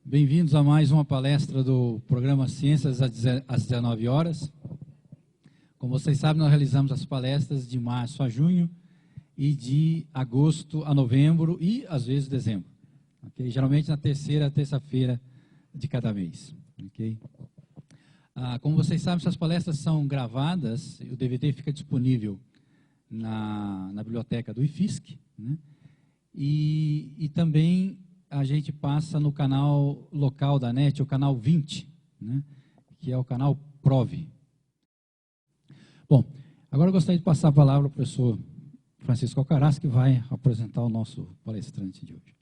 Bem-vindos a mais uma palestra do programa Ciências às 19 horas. Como vocês sabem, nós realizamos as palestras de março a junho e de agosto a novembro e, às vezes, dezembro. Okay? Geralmente na terça-feira de cada mês. Okay? Como vocês sabem, essas palestras são gravadas, o DVD fica disponível na biblioteca do IFSC, né? E também a gente passa no canal local da NET, o canal 20, né, que é o canal PROVE. Bom, agora eu gostaria de passar a palavra ao professor Francisco Alcaraz, que vai apresentar o nosso palestrante de hoje.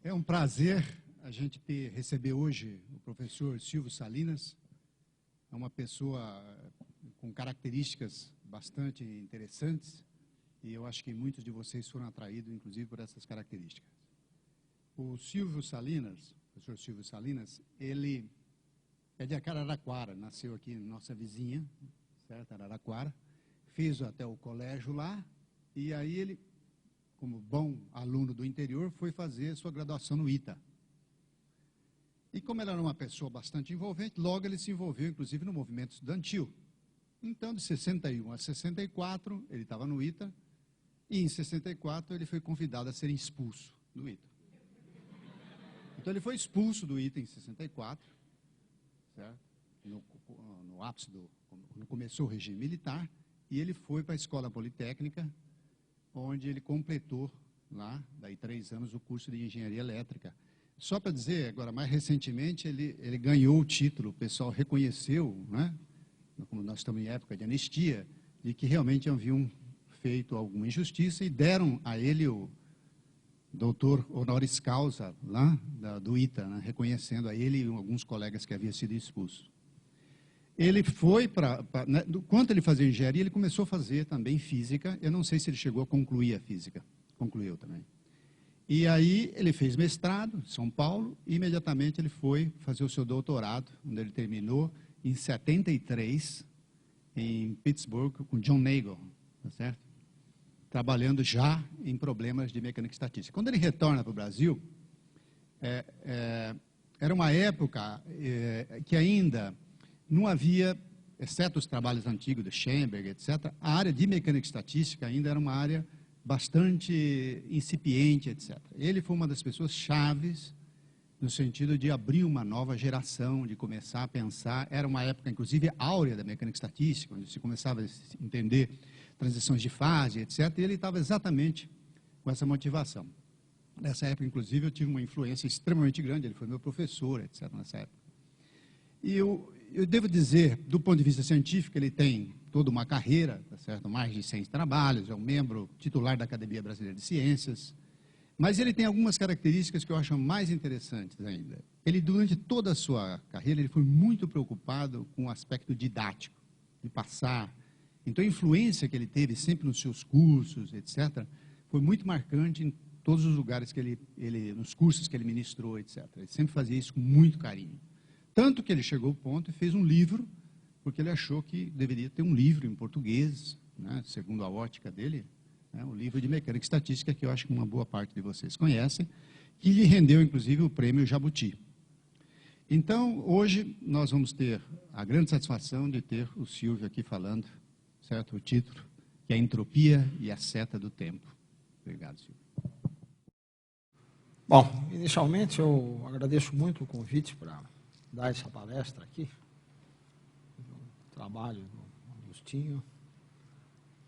É um prazer a gente receber hoje o professor Silvio Salinas. É uma pessoa com características bastante interessantes, e eu acho que muitos de vocês foram atraídos, inclusive, por essas características. O Silvio Salinas, professor Silvio Salinas, ele é de Araraquara, nasceu aqui, nossa vizinha, certo? Araraquara, fez até o colégio lá, e aí ele, como bom aluno do interior, foi fazer sua graduação no ITA. E como ele era uma pessoa bastante envolvente, logo ele se envolveu, inclusive, no movimento estudantil. Então, de 61 a 64, ele estava no ITA, e em 64 ele foi convidado a ser expulso do ITA. Então, ele foi expulso do ITA em 64, certo? No ápice quando começou o regime militar, e ele foi para a Escola Politécnica, onde ele completou lá, daí 3 anos, o curso de Engenharia Elétrica. Só para dizer, agora, mais recentemente, ele ganhou o título, o pessoal reconheceu, né? Como nós estamos em época de anistia, de que realmente haviam feito alguma injustiça e deram a ele o doutor honoris causa lá do ITA, né, reconhecendo a ele e alguns colegas que haviam sido expulsos. Ele foi né, enquanto ele fazia engenharia, ele começou a fazer também física. Eu não sei se ele chegou a concluir a física. Concluiu também. E aí ele fez mestrado em São Paulo e imediatamente ele foi fazer o seu doutorado, onde ele terminou em 73, em Pittsburgh, com John Nagel, tá certo? Trabalhando já em problemas de mecânica e estatística. Quando ele retorna para o Brasil, era uma época que ainda não havia, exceto os trabalhos antigos de Schoenberg, etc., a área de mecânica e estatística ainda era uma área bastante incipiente, etc. Ele foi uma das pessoas chaves no sentido de abrir uma nova geração, de começar a pensar. Era uma época, inclusive, áurea da mecânica estatística, onde se começava a entender transições de fase, etc., e ele estava exatamente com essa motivação. Nessa época, inclusive, eu tive uma influência extremamente grande, ele foi meu professor, etc., nessa época. E eu devo dizer, do ponto de vista científico, ele tem toda uma carreira, tá certo? Mais de 100 trabalhos, é um membro titular da Academia Brasileira de Ciências, mas ele tem algumas características que eu acho mais interessantes ainda. Ele, durante toda a sua carreira, ele foi muito preocupado com o aspecto didático, de passar. Então, a influência que ele teve sempre nos seus cursos, etc., foi muito marcante em todos os lugares que nos cursos que ele ministrou, etc. Ele sempre fazia isso com muito carinho. Tanto que ele chegou ao ponto e fez um livro, porque ele achou que deveria ter um livro em português, né, segundo a ótica dele, o livro de mecânica e estatística, que eu acho que uma boa parte de vocês conhecem, que lhe rendeu, inclusive, o prêmio Jabuti. Então, hoje, nós vamos ter a grande satisfação de ter o Silvio aqui falando, certo? O título, que é a Entropia e a Seta do Tempo. Obrigado, Silvio. Bom, inicialmente, eu agradeço muito o convite para dar essa palestra aqui. O trabalho do Agostinho,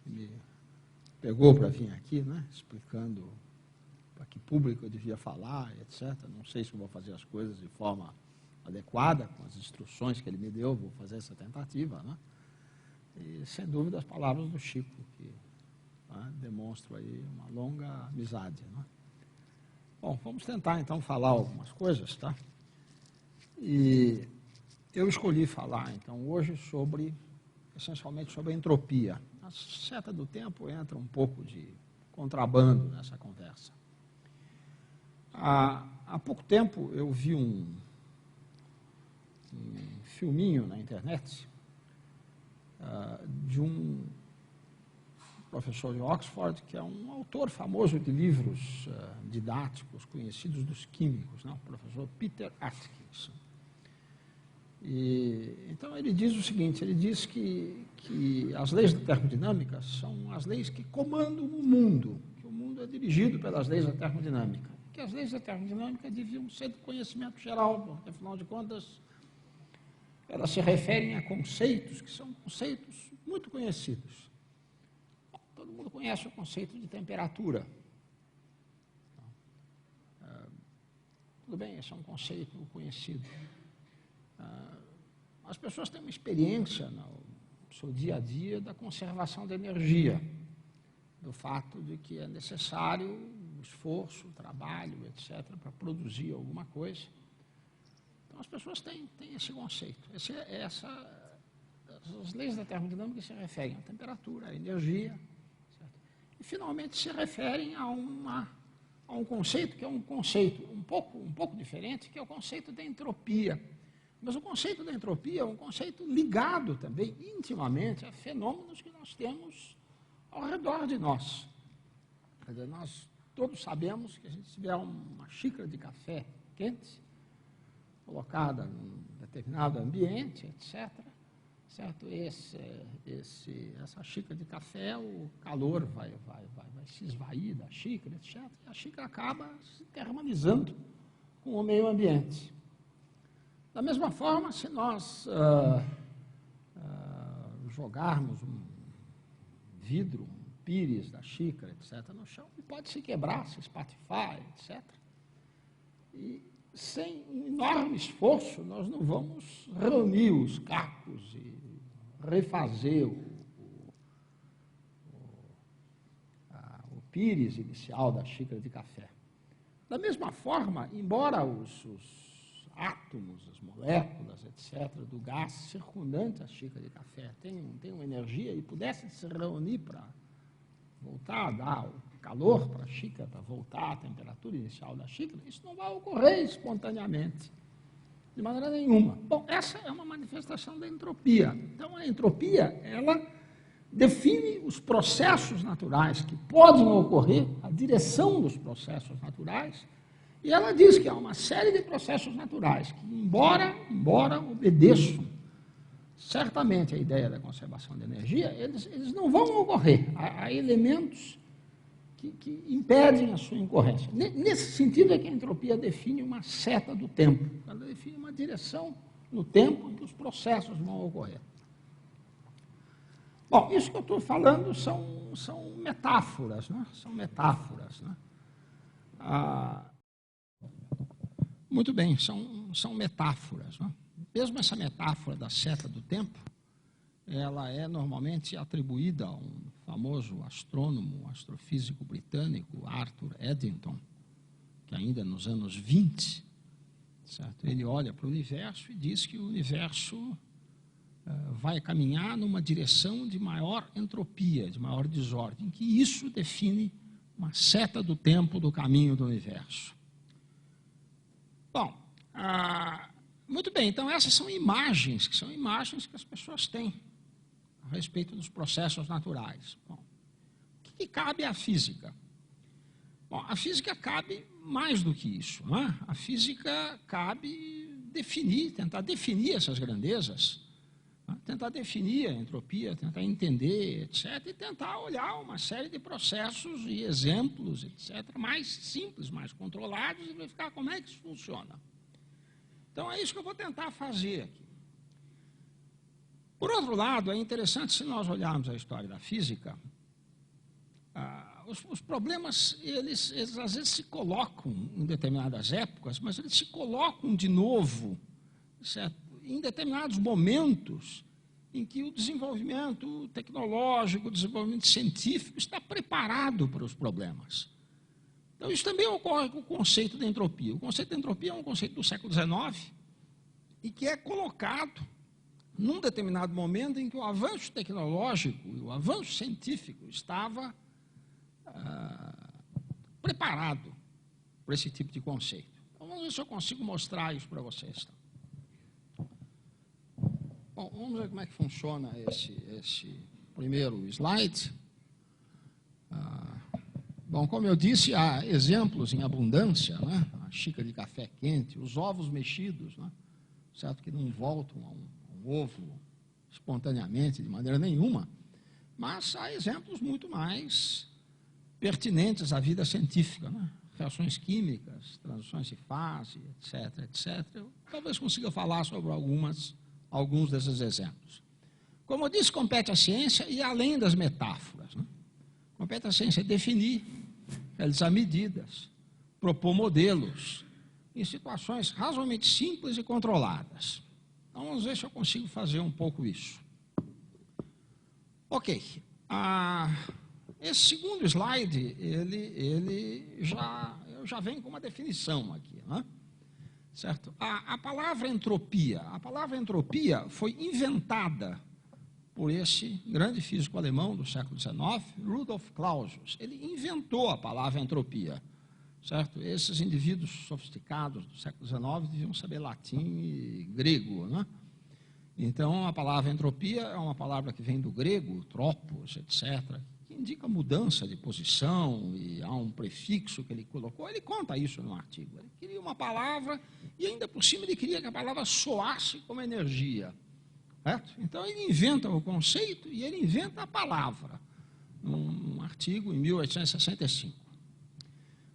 que me pegou para vir aqui, né, explicando para que público eu devia falar, etc. Não sei se eu vou fazer as coisas de forma adequada, com as instruções que ele me deu, vou fazer essa tentativa, né? E, sem dúvida, as palavras do Chico, que, né, demonstram aí uma longa amizade, né? Bom, vamos tentar, então, falar algumas coisas, tá? E eu escolhi falar, então, hoje essencialmente sobre a entropia. A seta do tempo entra um pouco de contrabando nessa conversa. Há pouco tempo eu vi um filminho na internet de um professor de Oxford, que é um autor famoso de livros didáticos conhecidos dos químicos, né? O professor Peter Atkinson. Então, ele diz o seguinte, ele diz que as leis da termodinâmica são as leis que comandam o mundo, que o mundo é dirigido pelas leis da termodinâmica, que as leis da termodinâmica deviam ser de conhecimento geral, porque, afinal de contas, elas se referem a conceitos que são conceitos muito conhecidos. Todo mundo conhece o conceito de temperatura. Tudo bem, esse é um conceito conhecido. As pessoas têm uma experiência no seu dia a dia da conservação da energia, do fato de que é necessário esforço, trabalho, etc., para produzir alguma coisa. Então, as pessoas têm esse conceito. As leis da termodinâmica se referem à temperatura, à energia, certo? E, finalmente, se referem a um conceito que é um conceito um pouco diferente, que é o conceito da entropia. Mas o conceito da entropia é um conceito ligado também, intimamente, a fenômenos que nós temos ao redor de nós. Quer dizer, nós todos sabemos que a gente tiver uma xícara de café quente, colocada num determinado ambiente, etc., certo? Essa xícara de café, o calor vai se esvair da xícara, etc., e a xícara acaba se termalizando com o meio ambiente. Da mesma forma, se nós jogarmos um vidro, um pires da xícara, etc., no chão, ele pode se quebrar, se espatifar, etc. E, sem um enorme esforço, nós não vamos reunir os cacos e refazer o pires inicial da xícara de café. Da mesma forma, embora os átomos, as moléculas, etc., do gás circundante à xícara de café tenham energia e pudessem se reunir para voltar a dar o calor para a xícara, para voltar à temperatura inicial da xícara, isso não vai ocorrer espontaneamente, de maneira nenhuma. Bom, essa é uma manifestação da entropia. Então, a entropia, ela define os processos naturais que podem ocorrer, a direção dos processos naturais, e ela diz que há uma série de processos naturais que, embora obedeçam certamente a ideia da conservação de energia, eles não vão ocorrer. Há elementos que impedem a sua incorrência. Nesse sentido é que a entropia define uma seta do tempo. Ela define uma direção no tempo em que os processos vão ocorrer. Bom, isso que eu estou falando são metáforas, né? São metáforas, né? Muito bem, são metáforas, né? Mesmo essa metáfora da seta do tempo, ela é normalmente atribuída a um famoso astrônomo, astrofísico britânico, Arthur Eddington, que ainda nos anos 20, certo? Ele olha para o universo e diz que o universo vai caminhar numa direção de maior entropia, de maior desordem, que isso define uma seta do tempo do caminho do universo. Bom, muito bem, então essas são imagens que as pessoas têm a respeito dos processos naturais. Bom, o que cabe à física? Bom, a física cabe mais do que isso, não é? A física cabe tentar definir essas grandezas, não é? Tentar definir a entropia, tentar entender, etc., e tentar olhar uma série de processos e exemplos, etc., mais simples, mais controlados, e verificar como é que isso funciona. Então, é isso que eu vou tentar fazer aqui. Por outro lado, é interessante, se nós olharmos a história da física, os problemas, eles às vezes se colocam em determinadas épocas, mas eles se colocam de novo, certo? Em determinados momentos em que o desenvolvimento tecnológico, o desenvolvimento científico está preparado para os problemas. Então, isso também ocorre com o conceito da entropia. O conceito da entropia é um conceito do século XIX e que é colocado num determinado momento em que o avanço tecnológico e o avanço científico estava preparado para esse tipo de conceito. Então, vamos ver se eu consigo mostrar isso para vocês. Bom, vamos ver como é que funciona esse primeiro slide. Bom, como eu disse, há exemplos em abundância, né? A xícara de café quente, os ovos mexidos, né? Certo que não voltam a um ovo espontaneamente, de maneira nenhuma, mas há exemplos muito mais pertinentes à vida científica, né? Reações químicas, transições de fase, etc., etc. Eu talvez consiga falar sobre alguns desses exemplos. Como eu disse, compete à ciência e além das metáforas, né? Compete à ciência definir, realizar medidas, propor modelos em situações razoavelmente simples e controladas. Então, vamos ver se eu consigo fazer um pouco isso. Ok. Esse segundo slide, eu já venho com uma definição aqui, né? Certo? A palavra entropia foi inventada por esse grande físico alemão do século XIX, Rudolf Clausius. Ele inventou a palavra entropia, certo? Esses indivíduos sofisticados do século XIX deviam saber latim e grego, né? Então, a palavra entropia é uma palavra que vem do grego, tropos, etc., que indica mudança de posição, e há um prefixo que ele colocou. Ele conta isso no artigo. Ele queria uma palavra e, ainda por cima, ele queria que a palavra soasse como energia. Certo? Então, ele inventa o conceito e ele inventa a palavra, num artigo em 1865.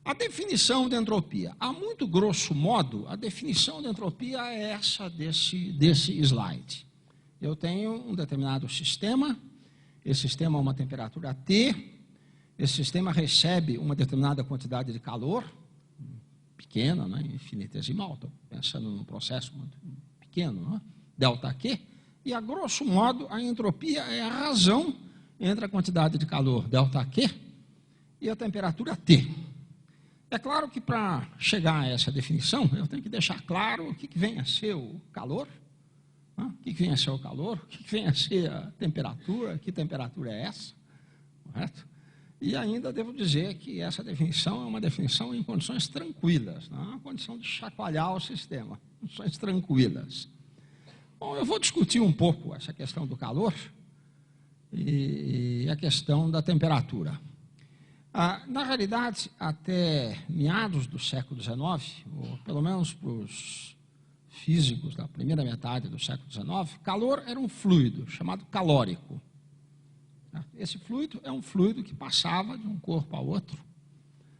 A definição de entropia. A muito grosso modo, a definição de entropia é essa desse slide. Eu tenho um determinado sistema, esse sistema é uma temperatura T, esse sistema recebe uma determinada quantidade de calor, pequena, né, infinitesimal, estou pensando num processo muito pequeno, né, ΔQ, e, a grosso modo, a entropia é a razão entre a quantidade de calor ΔQ e a temperatura T. É claro que, para chegar a essa definição, eu tenho que deixar claro o que vem a ser o calor, né? O que vem a ser o calor, o que vem a ser a temperatura, que temperatura é essa, correto? E ainda devo dizer que essa definição é uma definição em condições tranquilas, não é uma condição de chacoalhar o sistema, condições tranquilas. Bom, eu vou discutir um pouco essa questão do calor e a questão da temperatura. Na realidade, até meados do século XIX, ou pelo menos para os físicos da primeira metade do século XIX, calor era um fluido chamado calórico. Esse fluido é um fluido que passava de um corpo a outro,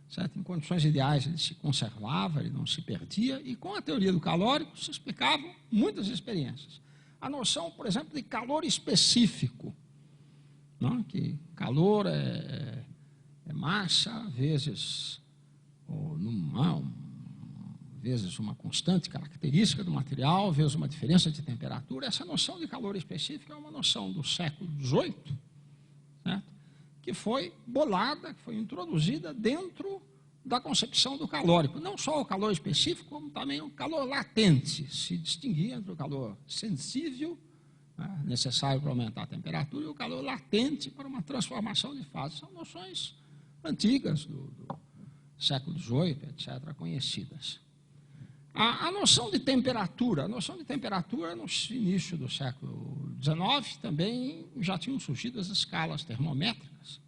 certo? Em condições ideais ele se conservava, ele não se perdia, e com a teoria do calórico se explicavam muitas experiências. A noção, por exemplo, de calor específico, não? Que calor é massa vezes uma constante característica do material, vezes uma diferença de temperatura. Essa noção de calor específico é uma noção do século XVIII, certo? Que foi bolada, que foi introduzida dentro da concepção do calórico. Não só o calor específico, como também o calor latente. Se distinguia entre o calor sensível, né, necessário para aumentar a temperatura, e o calor latente para uma transformação de fase. São noções antigas do século XVIII, etc., conhecidas. A noção de temperatura, no início do século XIX, também já tinham surgido as escalas termométricas,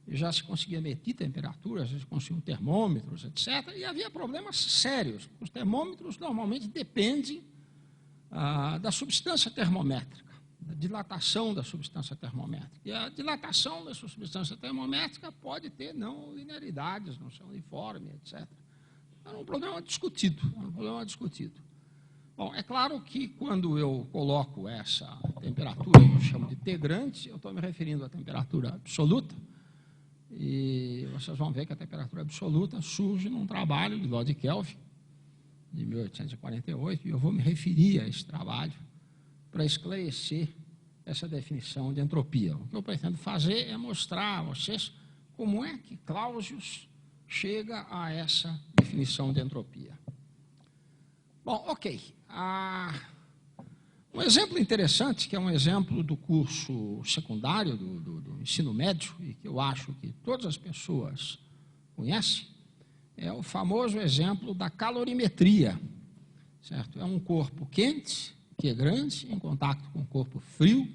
e já se conseguia medir temperaturas, já se conseguiam termômetros, etc., e havia problemas sérios. Os termômetros normalmente dependem da substância termométrica, da dilatação da substância termométrica. E a dilatação dessa substância termométrica pode ter não linearidades, não ser uniforme, etc. Era um problema discutido, Bom, é claro que quando eu coloco essa temperatura, que eu chamo de T grande, eu estou me referindo à temperatura absoluta, e vocês vão ver que a temperatura absoluta surge num trabalho de Lord Kelvin, de 1848, e eu vou me referir a esse trabalho para esclarecer essa definição de entropia. O que eu pretendo fazer é mostrar a vocês como é que Clausius chega a essa definição de entropia. Bom, ok. Um exemplo interessante, que é um exemplo do curso secundário, do ensino médio, e que eu acho que todas as pessoas conhecem, é o famoso exemplo da calorimetria, certo? É um corpo quente, que é grande, em contato com um corpo frio,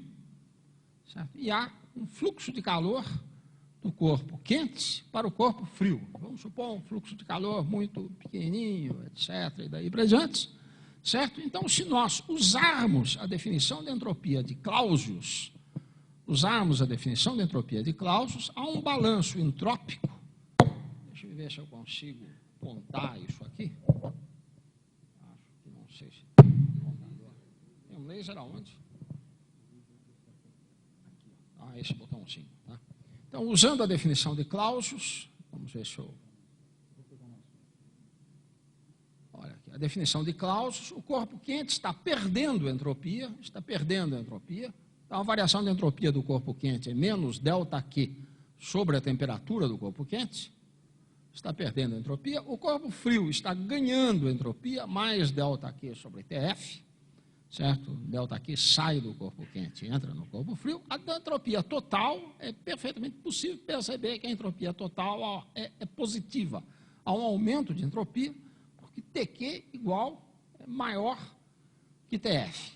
certo? E há um fluxo de calor do corpo quente para o corpo frio. Vamos supor um fluxo de calor muito pequenininho, etc., e daí para diante, certo? Então, se nós usarmos a definição de entropia de Clausius, há um balanço entrópico. Deixa eu ver se eu consigo apontar isso aqui. Acho que não sei se tem um laser aonde? Aqui. Esse botãozinho, tá? Então, usando a definição de Clausius, vamos ver se eu... Olha aqui, a definição de Clausius, o corpo quente está perdendo entropia, Então, a variação de entropia do corpo quente é menos ΔQ sobre a temperatura do corpo quente, está perdendo entropia. O corpo frio está ganhando entropia, mais ΔQ sobre TF, certo? ΔQ sai do corpo quente, entra no corpo frio. A entropia total, é perfeitamente possível perceber que a entropia total é positiva. Há um aumento de entropia, porque TQ é maior que TF.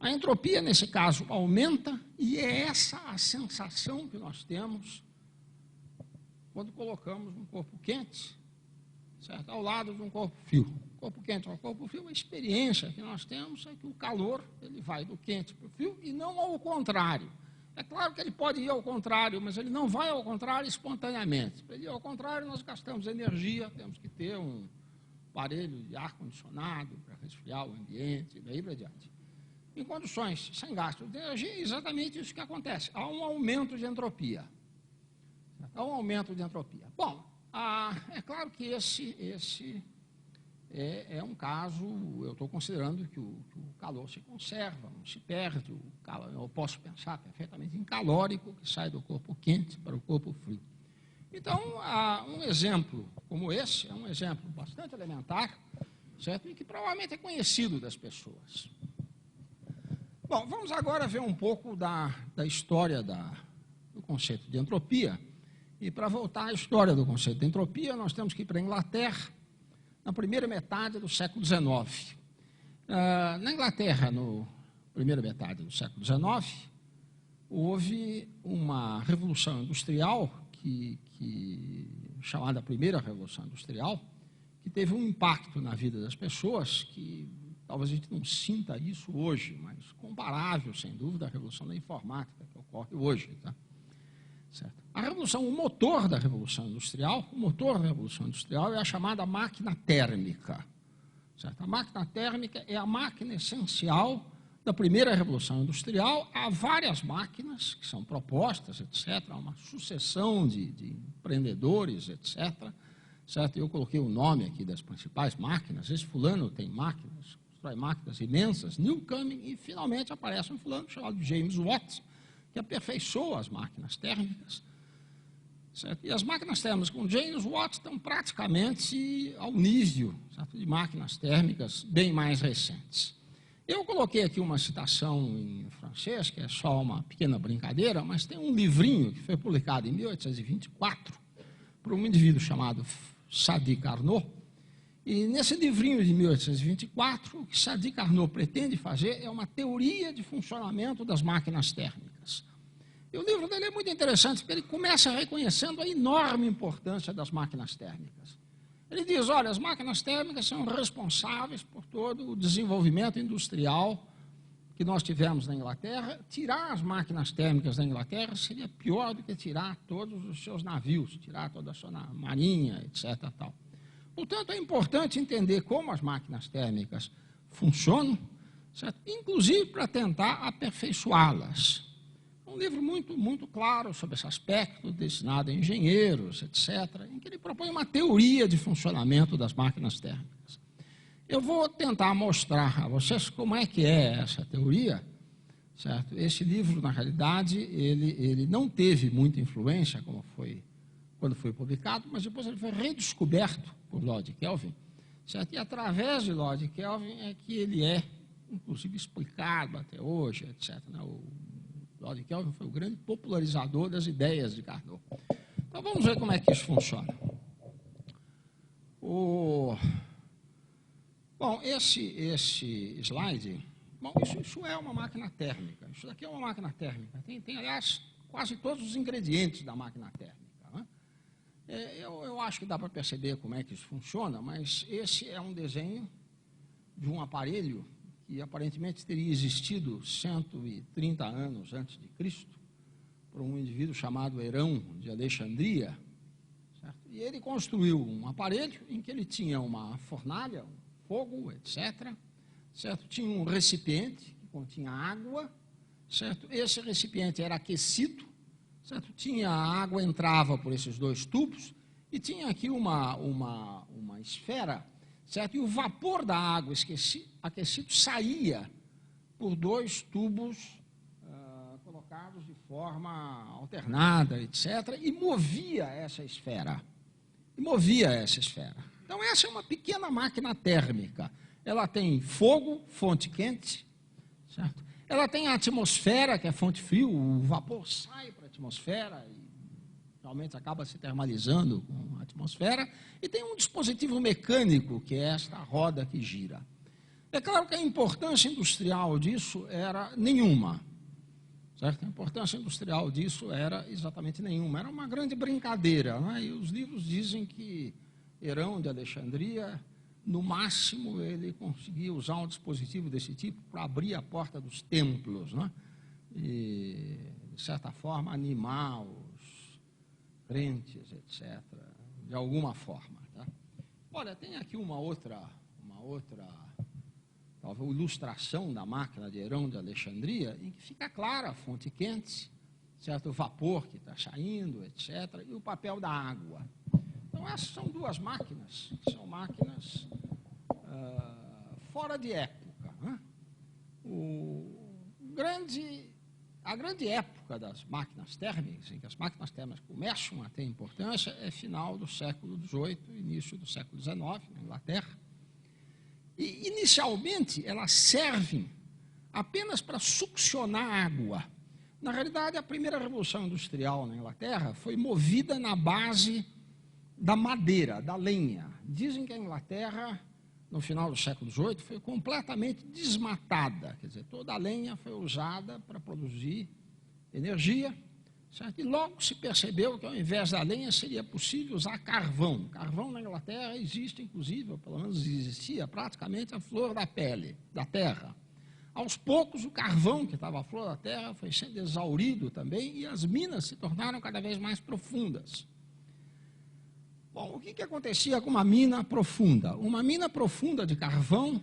A entropia, nesse caso, aumenta, e é essa a sensação que nós temos quando colocamos um corpo quente, certo, ao lado de um corpo frio. Corpo quente ao corpo frio, a experiência que nós temos é que o calor ele vai do quente para o frio e não ao contrário. É claro que ele pode ir ao contrário, mas ele não vai ao contrário espontaneamente. Para ele ir ao contrário, nós gastamos energia, temos que ter um aparelho de ar-condicionado para resfriar o ambiente, e daí para diante. Em condições sem gasto de energia, é exatamente isso que acontece. Há um aumento de entropia. Bom, é claro que esse é um caso, eu estou considerando que o calor se conserva, não se perde. Eu posso pensar perfeitamente em calórico que sai do corpo quente para o corpo frio. Então, um exemplo como esse é um exemplo bastante elementar, certo? E que provavelmente é conhecido das pessoas. Bom, vamos agora ver um pouco da história do conceito de entropia. E para voltar à história do conceito de entropia, nós temos que ir para a Inglaterra, na primeira metade do século XIX. Na Inglaterra, na primeira metade do século XIX, houve uma revolução industrial, chamada Primeira Revolução Industrial, que teve um impacto na vida das pessoas que... Talvez a gente não sinta isso hoje, mas comparável, sem dúvida, à revolução da informática que ocorre hoje. Tá? Certo? O motor da Revolução Industrial é a chamada máquina térmica. Certo? A máquina térmica é a máquina essencial da primeira Revolução Industrial. Há várias máquinas que são propostas, etc. Há uma sucessão de empreendedores, etc. Certo? Eu coloquei o nome aqui das principais máquinas. Esse fulano tem máquinas imensas, Newcomen, e finalmente aparece um fulano chamado James Watt, que aperfeiçoa as máquinas térmicas. Certo? E as máquinas térmicas com James Watt estão praticamente ao nível, certo, de máquinas térmicas bem mais recentes. Eu coloquei aqui uma citação em francês, que é só uma pequena brincadeira, mas tem um livrinho que foi publicado em 1824 por um indivíduo chamado Sadi Carnot. E nesse livrinho de 1824, o que Sadi Carnot pretende fazer é uma teoria de funcionamento das máquinas térmicas. E o livro dele é muito interessante, porque ele começa reconhecendo a enorme importância das máquinas térmicas. Ele diz, olha, as máquinas térmicas são responsáveis por todo o desenvolvimento industrial que nós tivemos na Inglaterra. Tirar as máquinas térmicas da Inglaterra seria pior do que tirar todos os seus navios, tirar toda a sua marinha, etc. Tal. Portanto, é importante entender como as máquinas térmicas funcionam, certo? Inclusive para tentar aperfeiçoá-las. Um livro muito claro sobre esse aspecto, destinado a engenheiros, etc., em que ele propõe uma teoria de funcionamento das máquinas térmicas. Eu vou tentar mostrar a vocês como é que é essa teoria, certo? Esse livro, na realidade, ele não teve muita influência quando foi publicado, mas depois ele foi redescoberto por Lord Kelvin, certo? E através de Lord Kelvin é que ele é, inclusive, explicado até hoje, etc. O Lord Kelvin foi o grande popularizador das ideias de Carnot. Então, vamos ver como é que isso funciona. Bom, esse slide, isso é uma máquina térmica. Isso daqui é uma máquina térmica. Tem, aliás, quase todos os ingredientes da máquina térmica. Eu acho que dá para perceber como é que isso funciona, mas esse é um desenho de um aparelho que aparentemente teria existido 130 anos antes de Cristo, por um indivíduo chamado Herão de Alexandria, certo? E ele construiu um aparelho em que ele tinha uma fornalha, um fogo, etc., certo? Tinha um recipiente que continha água, certo? Esse recipiente era aquecido, certo? Tinha a água, entrava por esses dois tubos, e tinha aqui uma esfera, certo? E o vapor da água aquecido saía por dois tubos colocados de forma alternada, etc., e movia essa esfera. Então, essa é uma pequena máquina térmica. Ela tem fogo, fonte quente, certo? Ela tem a atmosfera, que é fonte frio, o vapor sai para a atmosfera e realmente acaba se termalizando com a atmosfera, e tem um dispositivo mecânico, que é esta roda que gira. É claro que a importância industrial disso era nenhuma, certo? A importância industrial disso era exatamente nenhuma, era uma grande brincadeira, né? E os livros dizem que Herão de Alexandria, no máximo, ele conseguia usar um dispositivo desse tipo para abrir a porta dos templos, né? E, de certa forma, animar os crentes, etc., de alguma forma. Tá? Olha, tem aqui uma outra talvez, ilustração da máquina de Herão de Alexandria, em que fica clara a fonte quente, certo? O vapor que está saindo, etc., e o papel da água. Então, essas são duas máquinas, que são máquinas fora de época. Né? A grande época das máquinas térmicas, em que as máquinas térmicas começam a ter importância, é final do século XVIII, início do século XIX, na Inglaterra. E, inicialmente, elas servem apenas para succionar água. Na realidade, a primeira revolução industrial na Inglaterra foi movida na base da madeira, da lenha. Dizem que a Inglaterra, no final do século XVIII, foi completamente desmatada. Quer dizer, toda a lenha foi usada para produzir energia, certo? E logo se percebeu que, ao invés da lenha, seria possível usar carvão. Carvão na Inglaterra existe, inclusive, ou pelo menos existia praticamente a flor da pele, da terra. Aos poucos, o carvão que estava à flor da terra foi sendo exaurido também e as minas se tornaram cada vez mais profundas. Bom, o que acontecia com uma mina profunda? Uma mina profunda de carvão,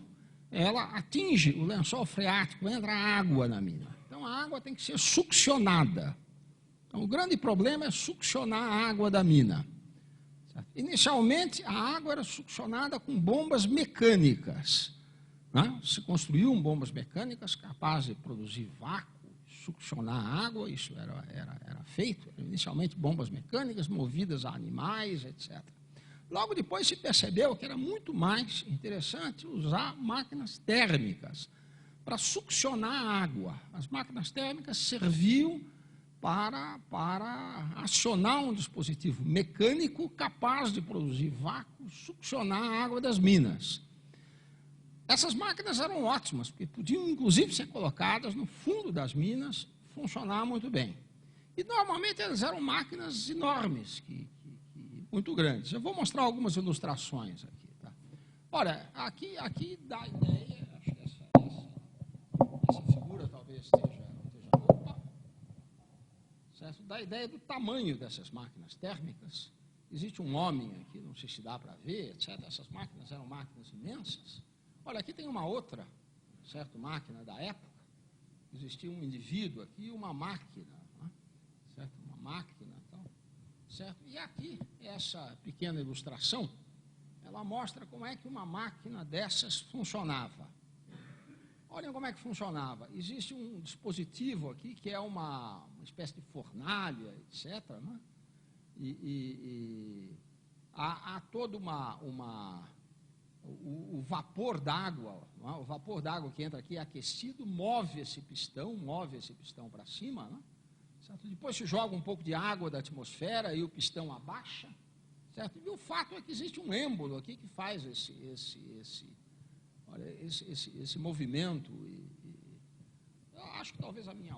ela atinge o lençol freático, entra água na mina. Então, a água tem que ser succionada. Então, o grande problema é succionar a água da mina. Certo? Inicialmente, a água era succionada com bombas mecânicas. Né? Se construíam bombas mecânicas capazes de produzir vácuo, succionar a água, isso era feito. Inicialmente, bombas mecânicas movidas a animais, etc. Logo depois se percebeu que era muito mais interessante usar máquinas térmicas para succionar a água. As máquinas térmicas serviam para acionar um dispositivo mecânico capaz de produzir vácuo, succionar a água das minas. Essas máquinas eram ótimas, porque podiam, inclusive, ser colocadas no fundo das minas, funcionar muito bem. E, normalmente, elas eram máquinas enormes, muito grandes. Eu vou mostrar algumas ilustrações aqui. Tá? Olha, aqui dá a ideia, acho que essa figura talvez esteja opa, certo? Dá a ideia do tamanho dessas máquinas térmicas. Existe um homem aqui, não sei se dá para ver, etc. Essas máquinas eram máquinas imensas. Olha, aqui tem uma outra, certo, máquina da época. Existia um indivíduo aqui e uma máquina, né? Certo? Uma máquina, então, certo? E aqui, essa pequena ilustração, ela mostra como é que uma máquina dessas funcionava. Olhem como é que funcionava. Existe um dispositivo aqui que é uma espécie de fornalha, etc., né? Há toda o vapor d'água, o vapor d'água que entra aqui é aquecido, move esse pistão para cima, né? Certo? Depois se joga um pouco de água da atmosfera e o pistão abaixa, certo? E o fato é que existe um êmbolo aqui que faz esse movimento. Eu acho que talvez a minha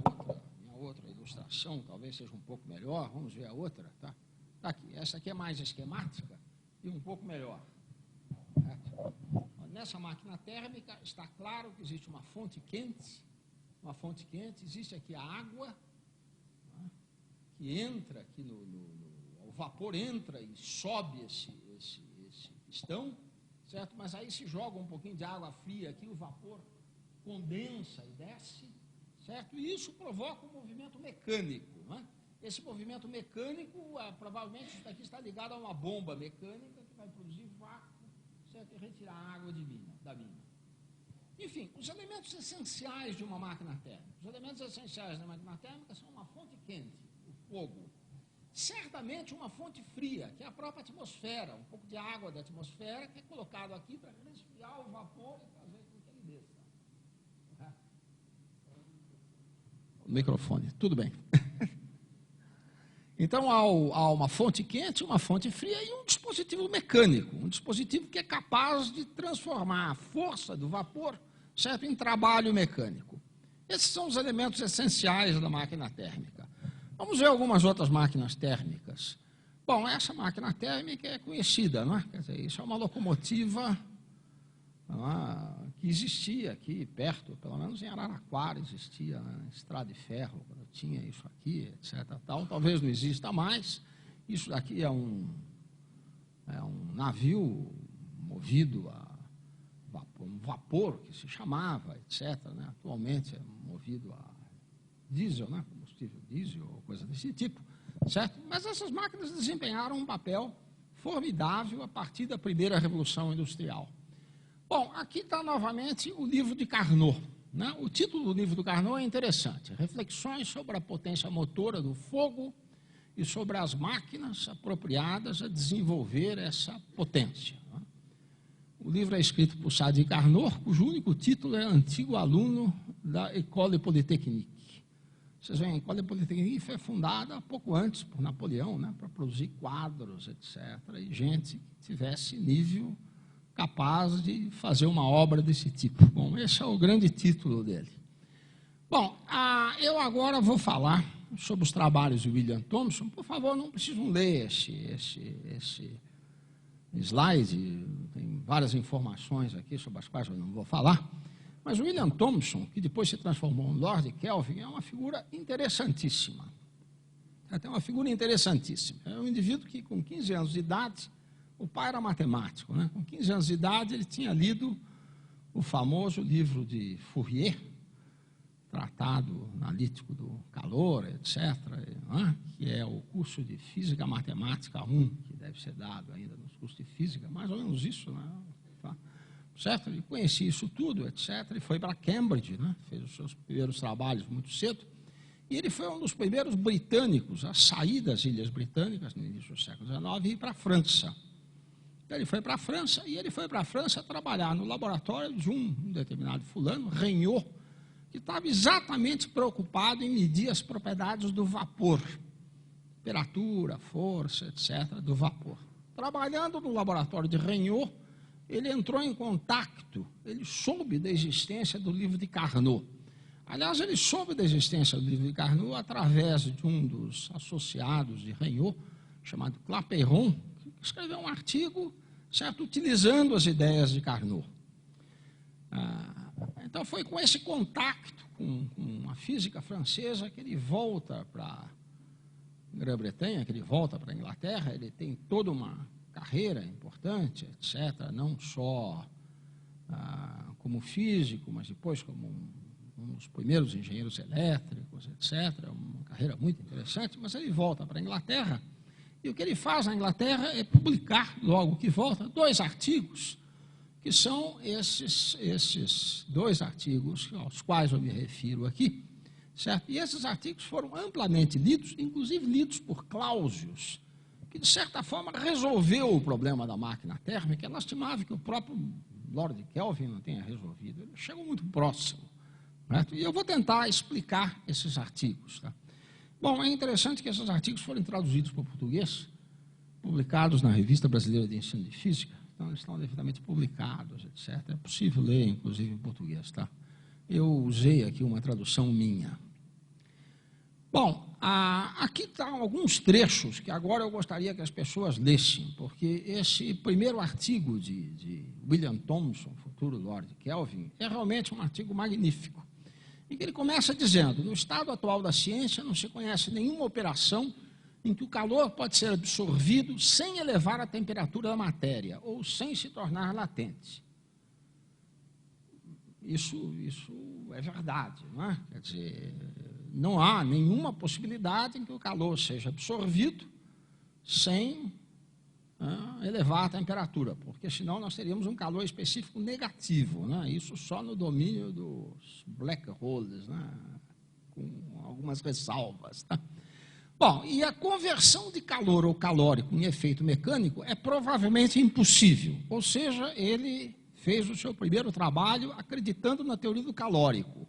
outra ilustração talvez seja um pouco melhor. Vamos ver a outra, tá? Tá aqui. Essa aqui é mais esquemática e um pouco melhor. Certo? Nessa máquina térmica está claro que existe uma fonte quente, existe aqui a água, né, que entra aqui o vapor entra e sobe esse pistão, certo? Mas aí se joga um pouquinho de água fria aqui, o vapor condensa e desce, certo? E isso provoca um movimento mecânico, né? Esse movimento mecânico, provavelmente isso daqui está ligado a uma bomba mecânica que vai produzir vácuo, certo? E retirar a água da mina. Enfim, os elementos essenciais de uma máquina térmica. Os elementos essenciais da máquina térmica são uma fonte quente, o fogo. Certamente uma fonte fria, que é a própria atmosfera, um pouco de água da atmosfera, que é colocado aqui para resfriar o vapor e fazer com que ele desça. O microfone, tudo bem. Então, há uma fonte quente, uma fonte fria e um dispositivo mecânico, um dispositivo que é capaz de transformar a força do vapor, certo, em trabalho mecânico. Esses são os elementos essenciais da máquina térmica. Vamos ver algumas outras máquinas térmicas. Bom, essa máquina térmica é conhecida, não é? Quer dizer, isso é uma locomotiva que existia aqui perto, pelo menos em Araraquara existia, né, estrada de ferro, quando tinha isso aqui, etc. Talvez não exista mais. Isso daqui é um navio movido a vapor que se chamava, etc. Né? Atualmente é movido a diesel, né? Combustível diesel ou coisa desse tipo, certo? Mas essas máquinas desempenharam um papel formidável a partir da primeira Revolução Industrial. Bom, aqui está novamente o livro de Carnot, né? O título do livro do Carnot é interessante, Reflexões sobre a potência motora do fogo e sobre as máquinas apropriadas a desenvolver essa potência. Né? O livro é escrito por Sadi Carnot, cujo único título é Antigo Aluno da École Polytechnique. Vocês veem, a École Polytechnique foi fundada pouco antes por Napoleão, né, para produzir quadros, etc., e gente que tivesse nível capaz de fazer uma obra desse tipo. Bom, esse é o grande título dele. Bom, eu agora vou falar sobre os trabalhos de William Thomson. Por favor, não precisam ler esse slide, tem várias informações aqui sobre as quais eu não vou falar, mas o William Thomson, que depois se transformou em Lord Kelvin, é uma figura interessantíssima. É uma figura interessantíssima. É um indivíduo que, com 15 anos de idade, o pai era matemático, né? Com 15 anos de idade, ele tinha lido o famoso livro de Fourier, Tratado Analítico do Calor, etc., né? Que é o curso de Física Matemática 1, que deve ser dado ainda nos cursos de Física, mais ou menos isso, né? Tá? Certo? Ele conhecia isso tudo, etc., e foi para Cambridge, né? Fez os seus primeiros trabalhos muito cedo, e ele foi um dos primeiros britânicos a sair das Ilhas Britânicas, no início do século XIX, e ir para a França. Ele foi para a França, e ele foi para a França trabalhar no laboratório de um determinado fulano, Regnault, que estava exatamente preocupado em medir as propriedades do vapor, temperatura, força, etc., do vapor. Trabalhando no laboratório de Regnault, ele entrou em contato, ele soube da existência do livro de Carnot. Aliás, ele soube da existência do livro de Carnot através de um dos associados de Regnault, chamado Clapeyron, que escreveu um artigo, certo, utilizando as ideias de Carnot. Então, foi com esse contato com a física francesa que ele volta para a Grã-Bretanha, que ele volta para a Inglaterra. Ele tem toda uma carreira importante, etc., não só como físico, mas depois como um dos primeiros engenheiros elétricos, etc., uma carreira muito interessante, mas ele volta para a Inglaterra, e o que ele faz na Inglaterra é publicar, logo que volta, 2 artigos, que são esses 2 artigos aos quais eu me refiro aqui, certo? E esses artigos foram amplamente lidos, inclusive lidos por Clausius, que, de certa forma, resolveu o problema da máquina térmica. É lastimável que o próprio Lord Kelvin não tenha resolvido. Ele chegou muito próximo. Certo? E eu vou tentar explicar esses artigos. Tá? Bom, é interessante que esses artigos foram traduzidos para o português, publicados na Revista Brasileira de Ensino de Física. Então, eles estão devidamente publicados, etc. É possível ler, inclusive, em português. Tá? Eu usei aqui uma tradução minha. Bom, aqui estão alguns trechos que agora eu gostaria que as pessoas lessem, porque esse primeiro artigo de William Thomson, futuro Lord Kelvin, é realmente um artigo magnífico, em que ele começa dizendo: no estado atual da ciência não se conhece nenhuma operação em que o calor pode ser absorvido sem elevar a temperatura da matéria ou sem se tornar latente. Isso é verdade, não é? Quer dizer, não há nenhuma possibilidade em que o calor seja absorvido sem elevar a temperatura, porque senão nós teríamos um calor específico negativo, né? Isso só no domínio dos black holes, né? Com algumas ressalvas. Tá? Bom, e a conversão de calor ou calórico em efeito mecânico é provavelmente impossível, ou seja, ele fez o seu primeiro trabalho acreditando na teoria do calórico,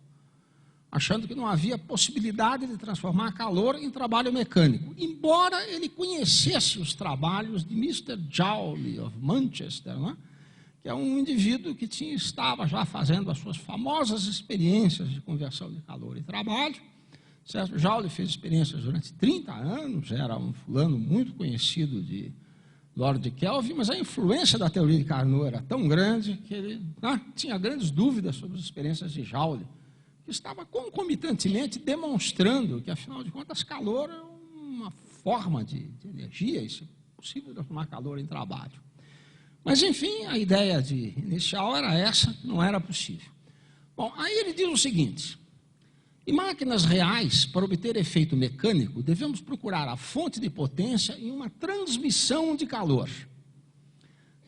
achando que não havia possibilidade de transformar calor em trabalho mecânico, embora ele conhecesse os trabalhos de Mr. Joule of Manchester, né? Que é um indivíduo que estava já fazendo as suas famosas experiências de conversão de calor em trabalho. Certo? Joule fez experiências durante 30 anos, era um fulano muito conhecido de Lord Kelvin, mas a influência da teoria de Carnot era tão grande que ele tinha grandes dúvidas sobre as experiências de Joule, que estava concomitantemente demonstrando que, afinal de contas, calor é uma forma de energia, e se possível transformar calor em trabalho. Mas, enfim, a ideia inicial era essa, não era possível. Bom, aí ele diz o seguinte: em máquinas reais, para obter efeito mecânico, devemos procurar a fonte de potência em uma transmissão de calor.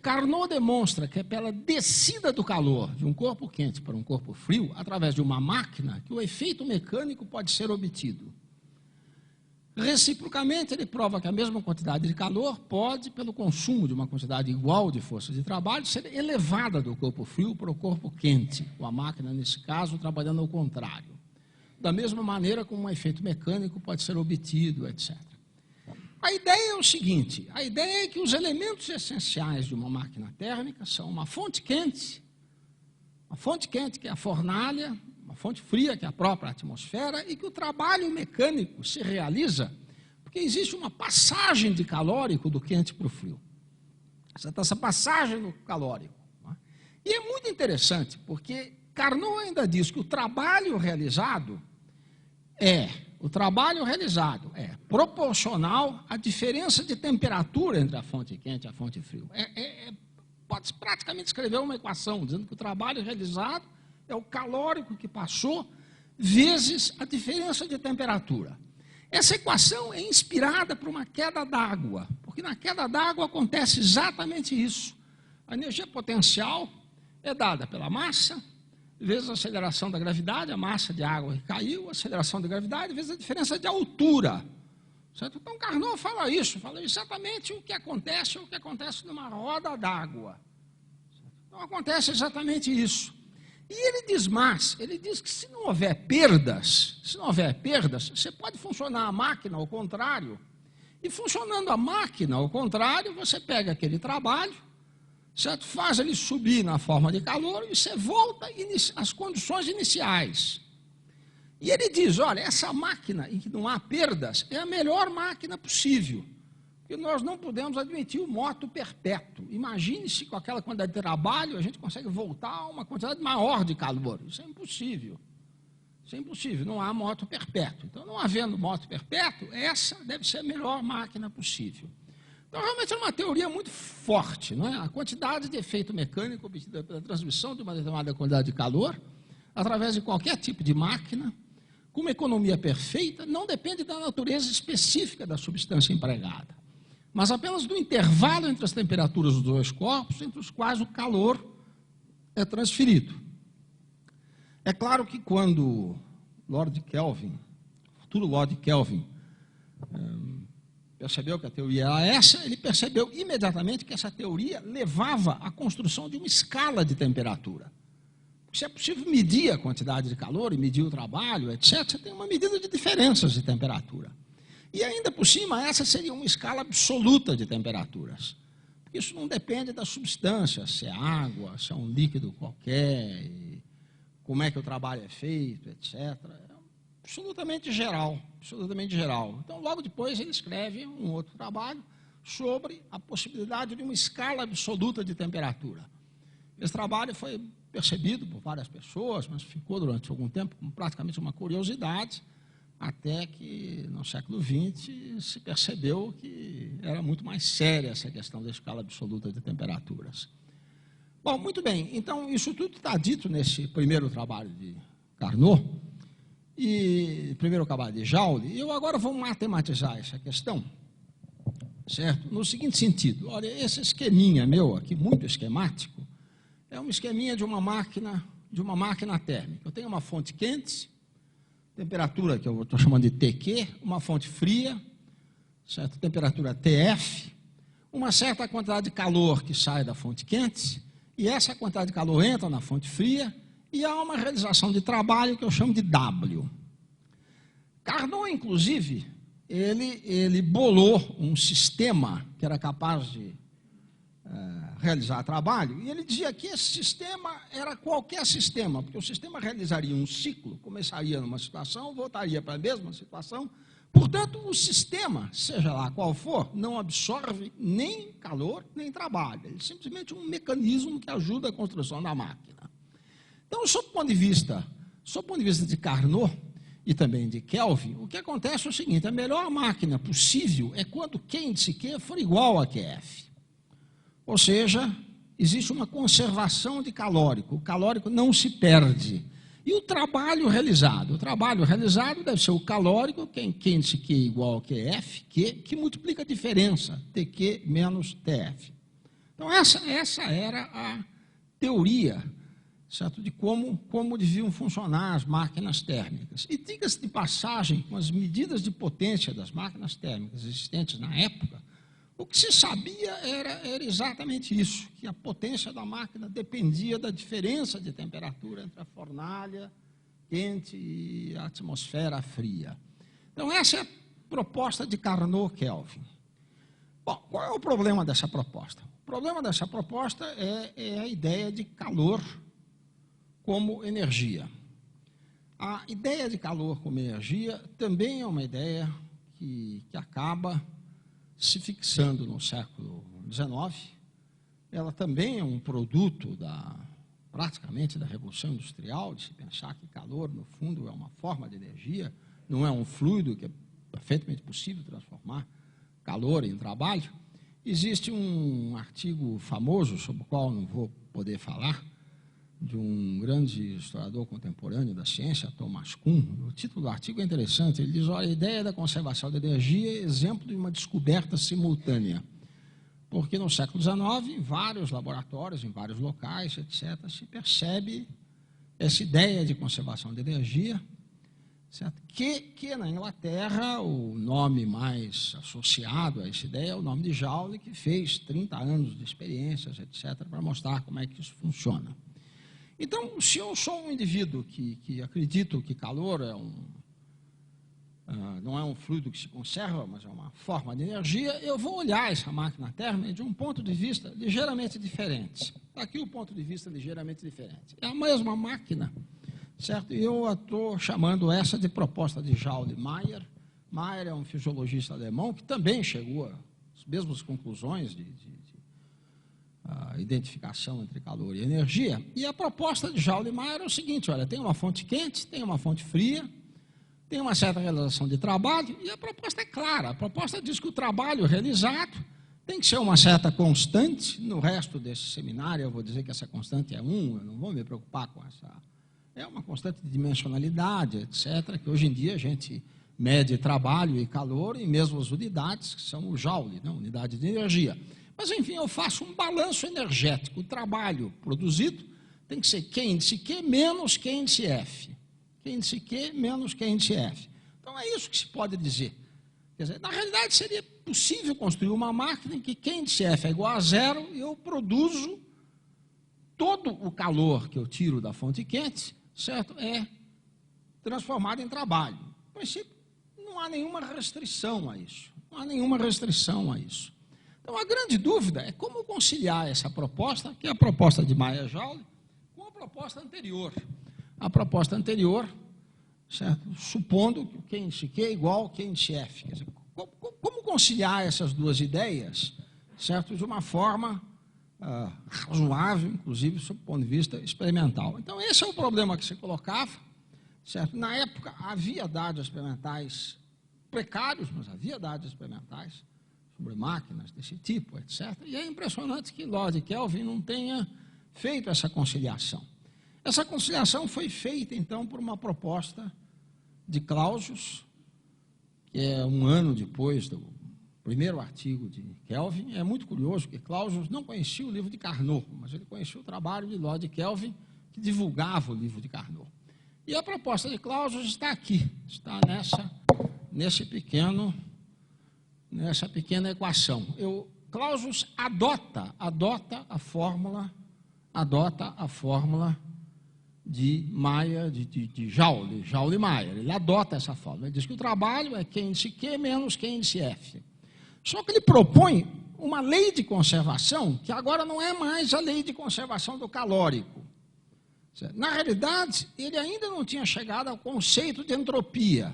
Carnot demonstra que é pela descida do calor de um corpo quente para um corpo frio, através de uma máquina, que o efeito mecânico pode ser obtido. Reciprocamente, ele prova que a mesma quantidade de calor pode, pelo consumo de uma quantidade igual de força de trabalho, ser elevada do corpo frio para o corpo quente, com a máquina, nesse caso, trabalhando ao contrário. Da mesma maneira como um efeito mecânico pode ser obtido, etc. A ideia é o seguinte: a ideia é que os elementos essenciais de uma máquina térmica são uma fonte quente que é a fornalha, uma fonte fria, que é a própria atmosfera, e que o trabalho mecânico se realiza porque existe uma passagem de calórico do quente para o frio. Essa passagem do calórico. Né? E é muito interessante, porque Carnot ainda diz que o trabalho realizado é proporcional à diferença de temperatura entre a fonte quente e a fonte fria. Pode-se praticamente escrever uma equação dizendo que o trabalho realizado é o calórico que passou vezes a diferença de temperatura. Essa equação é inspirada por uma queda d'água, porque na queda d'água acontece exatamente isso. A energia potencial é dada pela massa, vezes a aceleração da gravidade, a massa de água que caiu, a aceleração da gravidade, vezes a diferença de altura. Certo? Então, Carnot fala exatamente o que acontece numa roda d'água. Então, acontece exatamente isso. E ele diz mais, ele diz que se não houver perdas, você pode funcionar a máquina ao contrário, e funcionando a máquina ao contrário, você pega aquele trabalho, certo? Faz ele subir na forma de calor e você volta às condições iniciais. E ele diz, olha, essa máquina em que não há perdas é a melhor máquina possível, porque nós não podemos admitir o moto perpétuo. Imagine-se com aquela quantidade de trabalho, a gente consegue voltar a uma quantidade maior de calor. Isso é impossível. Não há moto perpétuo. Então, não havendo moto perpétuo, essa deve ser a melhor máquina possível. Então, realmente é uma teoria muito forte, não é? A quantidade de efeito mecânico obtida pela transmissão de uma determinada quantidade de calor, através de qualquer tipo de máquina, com uma economia perfeita, não depende da natureza específica da substância empregada, mas apenas do intervalo entre as temperaturas dos dois corpos, entre os quais o calor é transferido. É claro que quando Lord Kelvin, futuro Lord Kelvin, percebeu que a teoria era essa, ele percebeu imediatamente que essa teoria levava à construção de uma escala de temperatura. Se é possível medir a quantidade de calor e medir o trabalho, etc., você tem uma medida de diferenças de temperatura. E ainda por cima, essa seria uma escala absoluta de temperaturas. Porque isso não depende da substância, se é água, se é um líquido qualquer, como é que o trabalho é feito, etc. absolutamente geral, absolutamente geral. Então, logo depois, ele escreve um outro trabalho sobre a possibilidade de uma escala absoluta de temperatura. Esse trabalho foi percebido por várias pessoas, mas ficou durante algum tempo como praticamente uma curiosidade, até que no século XX se percebeu que era muito mais séria essa questão da escala absoluta de temperaturas. Bom, muito bem, então isso tudo está dito nesse primeiro trabalho de Carnot, e primeiro trabalho de Joule, e eu agora vou matematizar essa questão, certo? No seguinte sentido, olha, esse esqueminha meu aqui, muito esquemático, é um esqueminha de uma máquina térmica. Eu tenho uma fonte quente, temperatura que eu estou chamando de TQ, uma fonte fria, certo? Temperatura TF, uma certa quantidade de calor que sai da fonte quente, e essa quantidade de calor entra na fonte fria, e há uma realização de trabalho que eu chamo de W. Carnot, inclusive, ele bolou um sistema que era capaz de realizar trabalho, e ele dizia que esse sistema era qualquer sistema, porque o sistema realizaria um ciclo, começaria numa situação, voltaria para a mesma situação, portanto, o sistema, seja lá qual for, não absorve nem calor, nem trabalho, ele é simplesmente um mecanismo que ajuda a construção da máquina. Então, sob o ponto de vista de Carnot e também de Kelvin, o que acontece é o seguinte, a melhor máquina possível é quando Q índice Q for igual a QF. Ou seja, existe uma conservação de calórico, o calórico não se perde. E o trabalho realizado deve ser o calórico, Q índice Q igual a QF, que multiplica a diferença, TQ menos TF. Então, essa era a teoria, certo, de como deviam funcionar as máquinas térmicas. E diga-se de passagem, com as medidas de potência das máquinas térmicas existentes na época, o que se sabia era exatamente isso, que a potência da máquina dependia da diferença de temperatura entre a fornalha quente e a atmosfera fria. Então, essa é a proposta de Carnot-Kelvin. Bom, qual é o problema dessa proposta? O problema dessa proposta é a ideia de calor como energia. A ideia de calor como energia também é uma ideia que acaba se fixando no século XIX. Ela também é um produto praticamente da Revolução Industrial, de se pensar que calor, no fundo, é uma forma de energia, não é um fluido que é perfeitamente possível transformar calor em trabalho. Existe um artigo famoso, sobre o qual não vou poder falar, de um grande historiador contemporâneo da ciência, Thomas Kuhn. O título do artigo é interessante, ele diz, olha, a ideia da conservação da energia é exemplo de uma descoberta simultânea, porque no século XIX, em vários laboratórios, em vários locais, etc., se percebe essa ideia de conservação de energia, certo? Que na Inglaterra, o nome mais associado a essa ideia é o nome de Joule, que fez 30 anos de experiências, etc., para mostrar como é que isso funciona. Então, se eu sou um indivíduo que acredito que calor não é um fluido que se conserva, mas é uma forma de energia, eu vou olhar essa máquina térmica de um ponto de vista ligeiramente diferente. Aqui o ponto de vista ligeiramente diferente. É a mesma máquina, certo? E eu estou chamando essa de proposta de Joule-Mayer. Mayer é um fisiologista alemão que também chegou às mesmas conclusões de a identificação entre calor e energia. E a proposta de Joule-Mayer é o seguinte, olha, tem uma fonte quente, tem uma fonte fria, tem uma certa realização de trabalho, e a proposta é clara. A proposta diz que o trabalho realizado tem que ser uma certa constante. No resto desse seminário eu vou dizer que essa constante é 1, eu não vou me preocupar com essa. É uma constante de dimensionalidade, etc., que hoje em dia a gente mede trabalho e calor em mesmas unidades, que são o Joule, né, unidade de energia. Mas, enfim, eu faço um balanço energético. O trabalho produzido tem que ser Q índice Q menos Q índice F. Q índice Q menos Q índice F. Então, é isso que se pode dizer. Quer dizer, na realidade, seria possível construir uma máquina em que Q índice F é igual a 0 e eu produzo todo o calor que eu tiro da fonte quente, certo? É transformado em trabalho. No princípio, não há nenhuma restrição a isso. Não há nenhuma restrição a isso. Então, a grande dúvida é como conciliar essa proposta, que é a proposta de Mayer-Joule, com a proposta anterior. A proposta anterior certo? Supondo que o Q índice Q é igual ao Q índice F. Quer dizer, como conciliar essas duas ideias, certo? De uma forma razoável, inclusive, sob o ponto de vista experimental. Então, esse é o problema que se colocava, certo? Na época, havia dados experimentais precários, mas havia dados experimentais sobre máquinas desse tipo, etc. E é impressionante que Lord Kelvin não tenha feito essa conciliação. Essa conciliação foi feita, então, por uma proposta de Clausius, que é um ano depois do primeiro artigo de Kelvin. É muito curioso que Clausius não conhecia o livro de Carnot, mas ele conhecia o trabalho de Lord Kelvin, que divulgava o livro de Carnot. E a proposta de Clausius está aqui, está nessa pequena equação. Clausius adota a fórmula de Mayer, de Joule-Mayer. Ele adota essa fórmula. Ele diz que o trabalho é Q índice Q menos Q índice F. Só que ele propõe uma lei de conservação que agora não é mais a lei de conservação do calórico. Na realidade, ele ainda não tinha chegado ao conceito de entropia.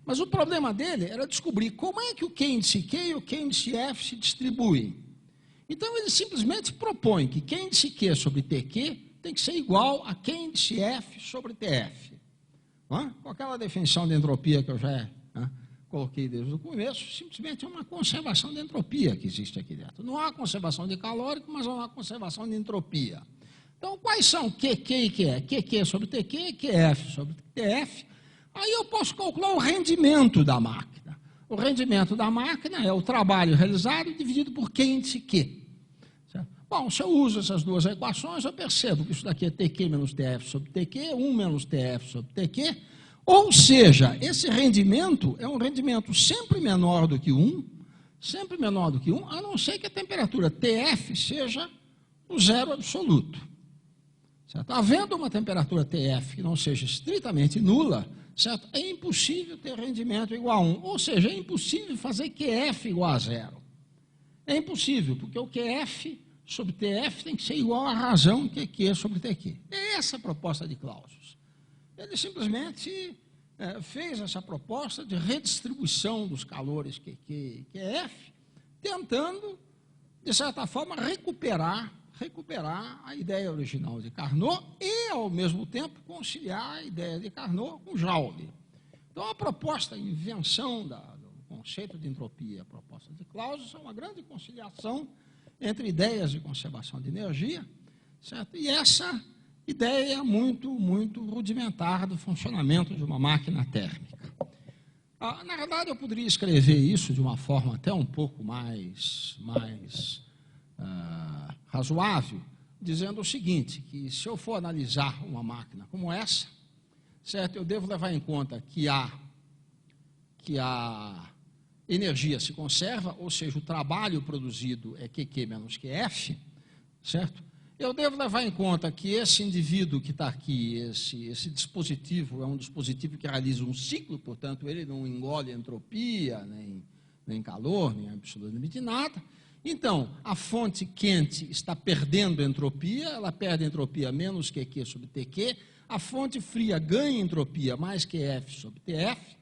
Mas o problema dele era descobrir como é que o Q índice Q e o Q índice F se distribuem. Então, ele simplesmente propõe que Q índice Q sobre TQ tem que ser igual a Q índice F sobre TF. Com aquela definição de entropia que eu já coloquei desde o começo, simplesmente é uma conservação de entropia que existe aqui dentro. Não há conservação de calórico, mas não há conservação de entropia. Então, quais são QQ e QE? QQ sobre TQ e QF sobre TF. Aí eu posso calcular o rendimento da máquina. O rendimento da máquina é o trabalho realizado dividido por Q índice Q. Certo? Bom, se eu uso essas duas equações, eu percebo que isso daqui é TQ menos TF sobre TQ, 1 menos TF sobre TQ. Ou seja, esse rendimento é um rendimento sempre menor do que 1, a não ser que a temperatura TF seja o zero absoluto. Certo? Havendo uma temperatura TF que não seja estritamente nula, certo? É impossível ter rendimento igual a 1. Ou seja, é impossível fazer QF igual a zero. É impossível, porque o QF sobre TF tem que ser igual à razão QQ sobre TQ. É essa a proposta de Clausius. Ele simplesmente fez essa proposta de redistribuição dos calores QQ e QF, tentando, de certa forma, recuperar a ideia original de Carnot e, ao mesmo tempo, conciliar a ideia de Carnot com Joule. Então, a proposta, a invenção do conceito de entropia, a proposta de Clausius, é uma grande conciliação entre ideias de conservação de energia, certo? E essa ideia muito, muito rudimentar do funcionamento de uma máquina térmica. Na verdade, eu poderia escrever isso de uma forma até um pouco mais razoável, dizendo o seguinte, que se eu for analisar uma máquina como essa, certo, eu devo levar em conta que a energia se conserva, ou seja, o trabalho produzido é QQ menos QF, certo? Eu devo levar em conta que esse indivíduo que está aqui, esse dispositivo, é um dispositivo que realiza um ciclo, portanto, ele não engole entropia, nem calor, nem absolutamente nada. Então, a fonte quente está perdendo entropia, ela perde entropia menos QQ sobre TQ, a fonte fria ganha entropia mais QF sobre TF,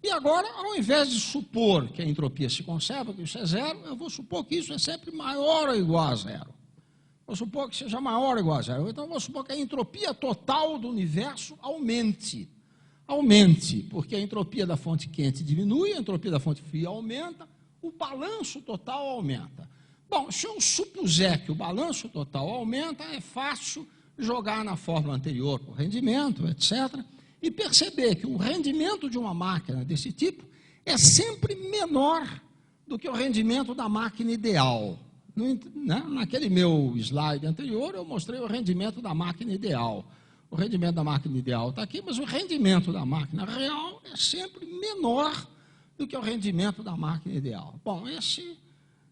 e agora, ao invés de supor que a entropia se conserva, que isso é zero, eu vou supor que isso é sempre maior ou igual a zero. Vou supor que seja maior ou igual a zero. Então, vou supor que a entropia total do universo aumente. Aumente, porque a entropia da fonte quente diminui, a entropia da fonte fria aumenta, o balanço total aumenta. Bom, se eu supuser que o balanço total aumenta, é fácil jogar na fórmula anterior o rendimento, etc., e perceber que o rendimento de uma máquina desse tipo é sempre menor do que o rendimento da máquina ideal. Naquele meu slide anterior, eu mostrei o rendimento da máquina ideal. O rendimento da máquina ideal está aqui, mas o rendimento da máquina real é sempre menor do que o rendimento da máquina ideal. Bom, esse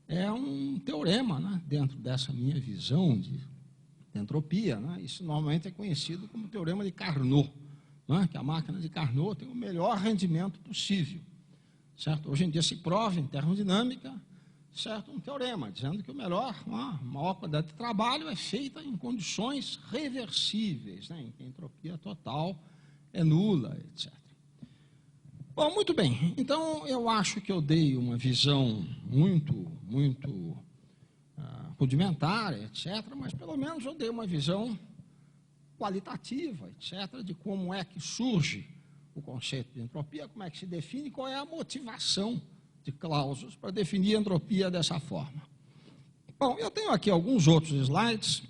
é um teorema, dentro dessa minha visão de entropia. Isso normalmente é conhecido como teorema de Carnot, que a máquina de Carnot tem o melhor rendimento possível. Certo? Hoje em dia se prova em termodinâmica, certo, um teorema dizendo que a maior quantidade de trabalho é feita em condições reversíveis, em que a entropia total é nula, etc. Bom, muito bem. Então, eu acho que eu dei uma visão muito rudimentar, etc., mas pelo menos eu dei uma visão qualitativa, etc., de como é que surge o conceito de entropia, como é que se define, qual é a motivação de Clausius para definir a entropia dessa forma. Bom, eu tenho aqui alguns outros slides,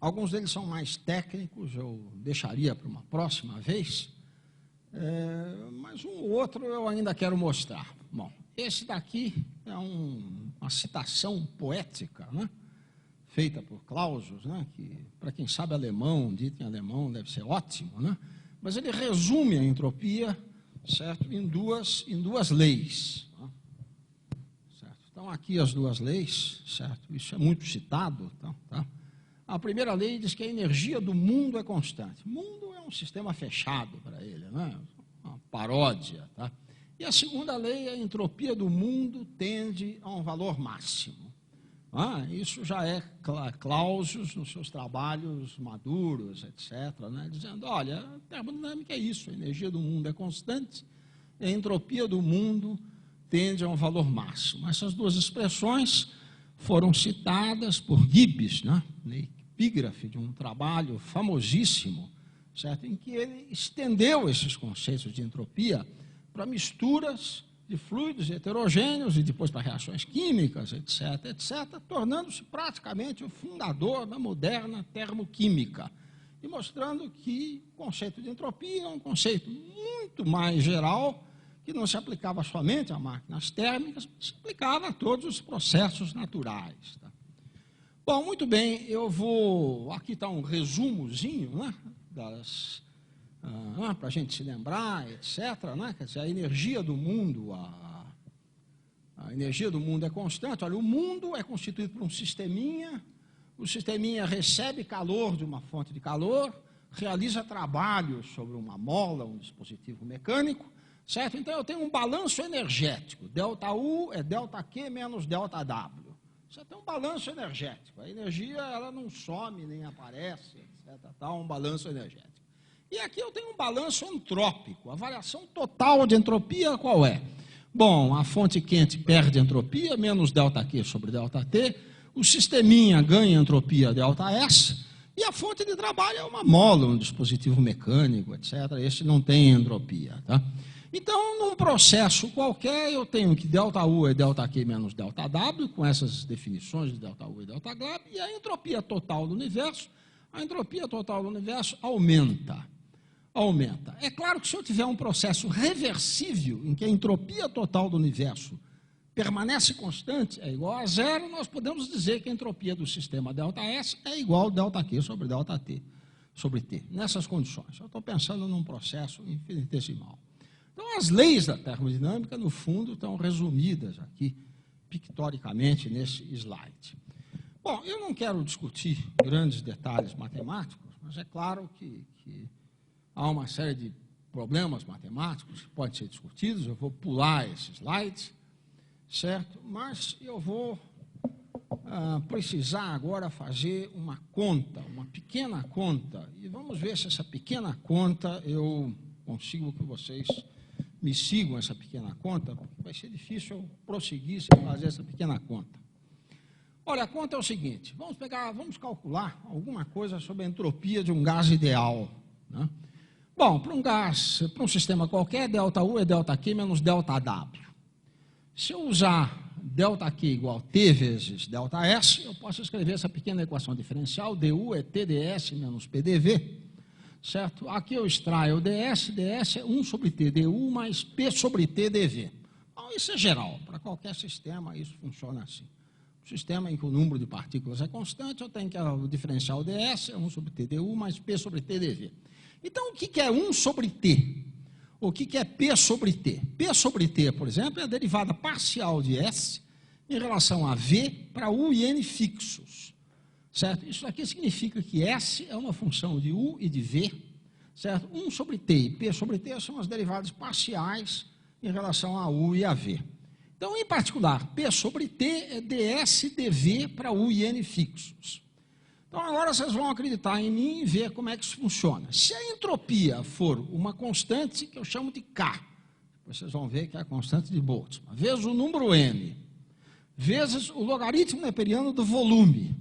alguns deles são mais técnicos, eu deixaria para uma próxima vez, mas um ou outro eu ainda quero mostrar. Bom, esse daqui é uma citação poética, né, feita por Clausius, né, que, para quem sabe alemão, dito em alemão, deve ser ótimo, né, mas ele resume a entropia, certo, em duas leis. Né, certo? Então, aqui as duas leis, certo? Isso é muito citado. Tá? A primeira lei diz que a energia do mundo é constante. O mundo é um sistema fechado para ele, né? Uma paródia. Tá? E a segunda lei, a entropia do mundo tende a um valor máximo. Isso já é Clausius nos seus trabalhos maduros, etc., né? Dizendo, olha, a termodinâmica é isso, a energia do mundo é constante, a entropia do mundo tende a um valor máximo. Essas duas expressões foram citadas por Gibbs, né, na epígrafe de um trabalho famosíssimo, certo, em que ele estendeu esses conceitos de entropia para misturas de fluidos heterogêneos e depois para reações químicas, etc., tornando-se praticamente o fundador da moderna termoquímica e mostrando que o conceito de entropia é um conceito muito mais geral, que não se aplicava somente a máquinas térmicas, mas se aplicava a todos os processos naturais. Tá? Bom, muito bem, eu vou... Aqui está um resumozinho, né, para a gente se lembrar, etc., né? Quer dizer, a energia do mundo, a energia do mundo é constante. Olha, o mundo é constituído por um sisteminha, o sisteminha recebe calor de uma fonte de calor, realiza trabalho sobre uma mola, um dispositivo mecânico, certo? Então, eu tenho um balanço energético, ΔU é ΔQ menos ΔW. Você tem um balanço energético, a energia ela não some, nem aparece, etc., tá? Um balanço energético. E aqui eu tenho um balanço antrópico, a variação total de entropia qual é? Bom, a fonte quente perde entropia, menos ΔQ sobre ΔT, o sisteminha ganha entropia ΔS, e a fonte de trabalho é uma mola, um dispositivo mecânico, etc. Esse não tem entropia. Tá? Então, num processo qualquer, eu tenho que ΔU é ΔQ menos ΔW, com essas definições de ΔU e ΔW, e a entropia total do universo, aumenta. É claro que se eu tiver um processo reversível, em que a entropia total do universo permanece constante, é igual a zero, nós podemos dizer que a entropia do sistema ΔS é igual a ΔQ sobre ΔT, sobre T, nessas condições. Eu estou pensando num processo infinitesimal. Então, as leis da termodinâmica, no fundo, estão resumidas aqui, pictoricamente, nesse slide. Bom, eu não quero discutir grandes detalhes matemáticos, mas é claro que há uma série de problemas matemáticos que podem ser discutidos, eu vou pular esse slide, certo? Mas eu vou precisar agora fazer uma conta, uma pequena conta, e vamos ver se essa pequena conta eu consigo que vocês me sigam essa pequena conta, porque vai ser difícil eu prosseguir sem fazer essa pequena conta. Olha, a conta é o seguinte, vamos calcular alguma coisa sobre a entropia de um gás ideal, né? Bom, para um sistema qualquer, ΔU é ΔQ menos ΔW. Se eu usar ΔQ igual T vezes ΔS, eu posso escrever essa pequena equação diferencial, dU é TdS menos PDV, certo? Aqui eu extraio o ds é 1 sobre T dU mais P sobre T dV. Bom, isso é geral, para qualquer sistema isso funciona assim. Um sistema em que o número de partículas é constante, eu tenho que o diferencial ds é 1 sobre T dU mais P sobre T dV. Então, o que é 1 sobre T? O que é P sobre T? P sobre T, por exemplo, é a derivada parcial de S em relação a V para U e N fixos. Certo? Isso aqui significa que S é uma função de U e de V. Certo? 1 sobre T e P sobre T são as derivadas parciais em relação a U e a V. Então, em particular, P sobre T é ds dV para U e N fixos. Então, agora vocês vão acreditar em mim e ver como é que isso funciona. Se a entropia for uma constante que eu chamo de K, vocês vão ver que é a constante de Boltzmann, vezes o número n, vezes o logaritmo neperiano do volume,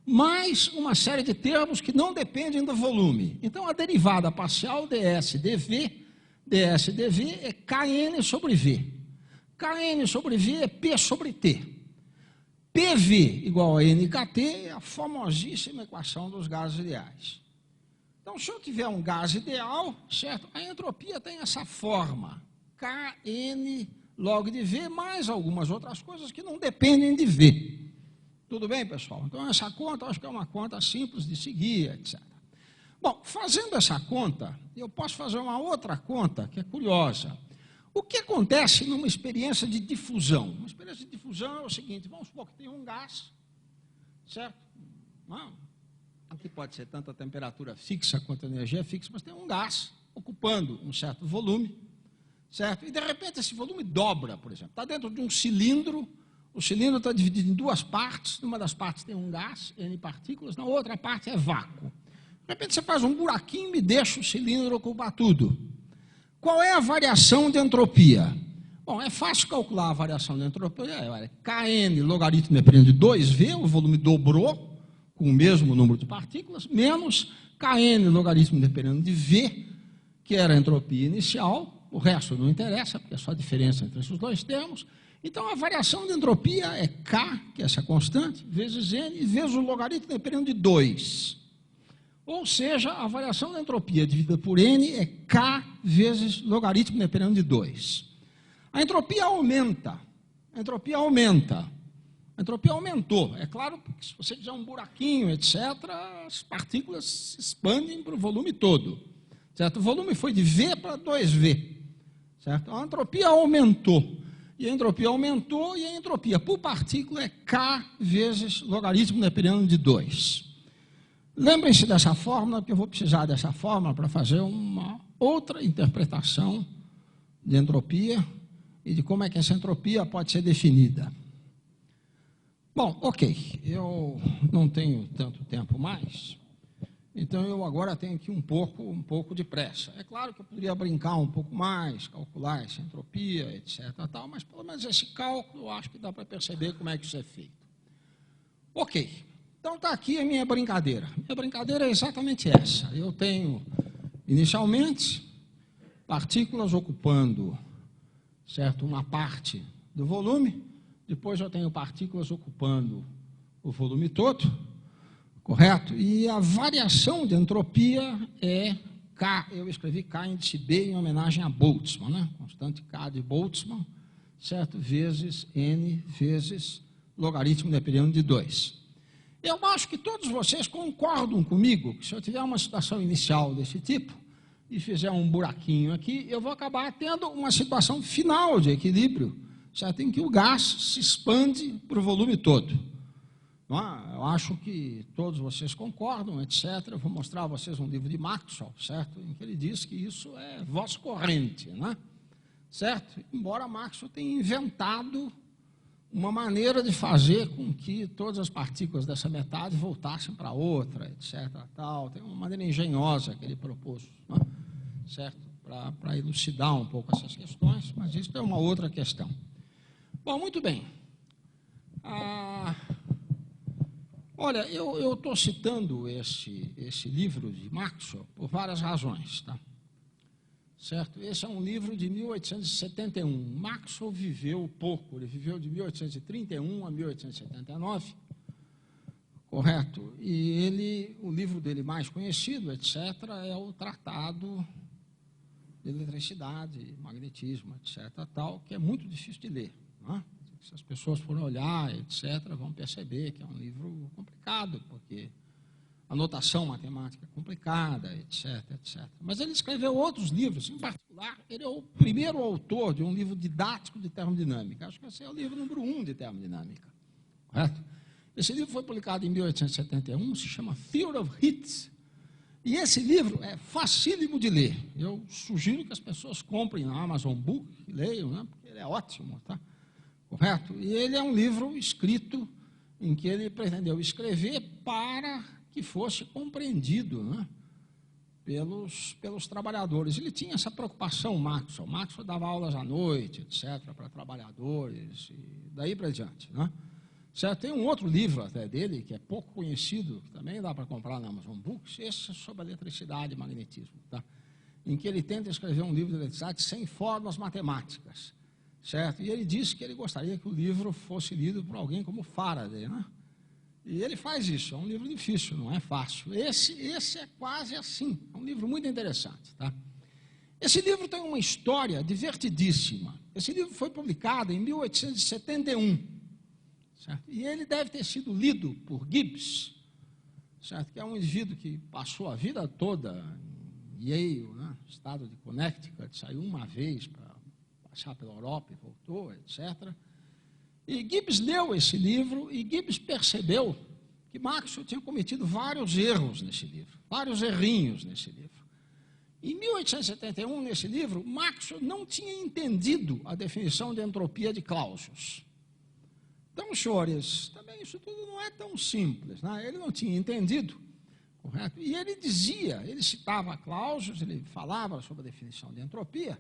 mais uma série de termos que não dependem do volume. Então, a derivada parcial ds dv é kn sobre v. Kn sobre v é p sobre t. PV igual a nkt é a famosíssima equação dos gases ideais. Então, se eu tiver um gás ideal, certo? A entropia tem essa forma, Kn log de V, mais algumas outras coisas que não dependem de V. Tudo bem, pessoal? Então, essa conta, acho que é uma conta simples de seguir, etc. Bom, fazendo essa conta, eu posso fazer uma outra conta que é curiosa. O que acontece numa experiência de difusão? Uma experiência de difusão é o seguinte, vamos supor que tem um gás, certo? Não, aqui pode ser tanto a temperatura fixa quanto a energia fixa, mas tem um gás ocupando um certo volume, certo? E, de repente, esse volume dobra, por exemplo. Está dentro de um cilindro, o cilindro está dividido em duas partes, numa das partes tem um gás, N partículas, na outra parte é vácuo. De repente, você faz um buraquinho e deixa o cilindro ocupar tudo. Qual é a variação de entropia? Bom, é fácil calcular a variação de entropia. É Kn logaritmo neperiano de 2V, o volume dobrou com o mesmo número de partículas, menos Kn logaritmo neperiano de V, que era a entropia inicial, o resto não interessa, porque é só a diferença entre esses dois termos. Então, a variação de entropia é K, que é essa constante, vezes N, vezes o logaritmo neperiano de 2. Ou seja, a variação da entropia dividida por N é K vezes logaritmo neperiano de 2. A entropia aumenta. A entropia aumenta. A entropia aumentou. É claro que se você fizer um buraquinho, etc., as partículas se expandem para o volume todo. Certo? O volume foi de V para 2V. Certo? A entropia aumentou. E a entropia aumentou, e a entropia por partícula é K vezes logaritmo neperiano de 2. Lembrem-se dessa fórmula, porque eu vou precisar dessa fórmula para fazer uma outra interpretação de entropia e de como é que essa entropia pode ser definida. Bom, ok, eu não tenho tanto tempo mais, então eu agora tenho aqui um pouco de pressa. É claro que eu poderia brincar um pouco mais, calcular essa entropia, etc., tal, mas pelo menos esse cálculo eu acho que dá para perceber como é que isso é feito. Ok. Então, está aqui a minha brincadeira. Minha brincadeira é exatamente essa. Eu tenho, inicialmente, partículas ocupando, certo, uma parte do volume, depois eu tenho partículas ocupando o volume todo, correto? E a variação de entropia é K, eu escrevi K índice B em homenagem a Boltzmann, né? Constante K de Boltzmann, certo? Vezes N vezes logaritmo neperiano de 2. Eu acho que todos vocês concordam comigo que se eu tiver uma situação inicial desse tipo e fizer um buraquinho aqui, eu vou acabar tendo uma situação final de equilíbrio, certo? Em que o gás se expande para o volume todo. Não é? Eu acho que todos vocês concordam, etc. Eu vou mostrar a vocês um livro de Maxwell, certo? Em que ele diz que isso é voz corrente, né? Certo? Embora Maxwell tenha inventado uma maneira de fazer com que todas as partículas dessa metade voltassem para outra, etc. Tal. Tem uma maneira engenhosa que ele propôs, né? Certo? Para elucidar um pouco essas questões, mas isso é uma outra questão. Bom, muito bem. Olha, eu estou citando esse livro de Maxwell por várias razões, tá? Certo? Esse é um livro de 1871. Maxwell viveu pouco, ele viveu de 1831 a 1879, correto? E o livro dele mais conhecido, etc., é o Tratado de Eletricidade, Magnetismo, etc., tal, que é muito difícil de ler, não é? Se as pessoas forem olhar, etc., vão perceber que é um livro complicado, porque a notação matemática é complicada, etc., etc. Mas ele escreveu outros livros, em particular, ele é o primeiro autor de um livro didático de termodinâmica. Acho que esse é o livro número 1 de termodinâmica, correto? Esse livro foi publicado em 1871, se chama Theory of Heat, e esse livro é facílimo de ler. Eu sugiro que as pessoas comprem na Amazon Book e leiam, né? Porque ele é ótimo, tá? Correto? E ele é um livro escrito em que ele pretendeu escrever para que fosse compreendido, né, pelos trabalhadores. Ele tinha essa preocupação, Maxwell. Maxwell dava aulas à noite, etc., para trabalhadores, e daí para diante, né? Certo? Tem um outro livro até dele, que é pouco conhecido, que também dá para comprar na Amazon Books, esse é sobre a eletricidade e magnetismo, tá? Em que ele tenta escrever um livro de eletricidade sem fórmulas matemáticas, certo? E ele disse que ele gostaria que o livro fosse lido por alguém como Faraday, né? E ele faz isso, é um livro difícil, não é fácil. Esse é quase assim, é um livro muito interessante, tá? Esse livro tem uma história divertidíssima. Esse livro foi publicado em 1871, certo? E ele deve ter sido lido por Gibbs, certo? Que é um indivíduo que passou a vida toda em Yale, né? Estado de Connecticut, saiu uma vez para passar pela Europa e voltou, etc. E Gibbs leu esse livro e Gibbs percebeu que Maxwell tinha cometido vários erros nesse livro, vários errinhos nesse livro. Em 1871, nesse livro, Maxwell não tinha entendido a definição de entropia de Clausius. Então, senhores, também isso tudo não é tão simples, né? Ele não tinha entendido, correto? E ele dizia, ele citava Clausius, ele falava sobre a definição de entropia,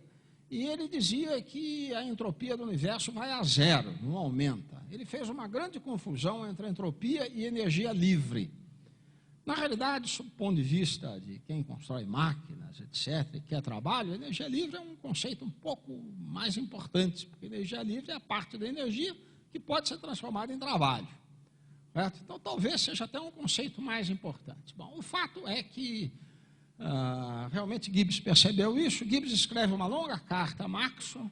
e ele dizia que a entropia do universo vai a zero, não aumenta. Ele fez uma grande confusão entre entropia e energia livre. Na realidade, sob o ponto de vista de quem constrói máquinas, etc., e quer trabalho, a energia livre é um conceito um pouco mais importante, porque energia livre é a parte da energia que pode ser transformada em trabalho, certo? Então, talvez seja até um conceito mais importante. Bom, o fato é que realmente Gibbs percebeu isso. Gibbs escreve uma longa carta a Maxwell,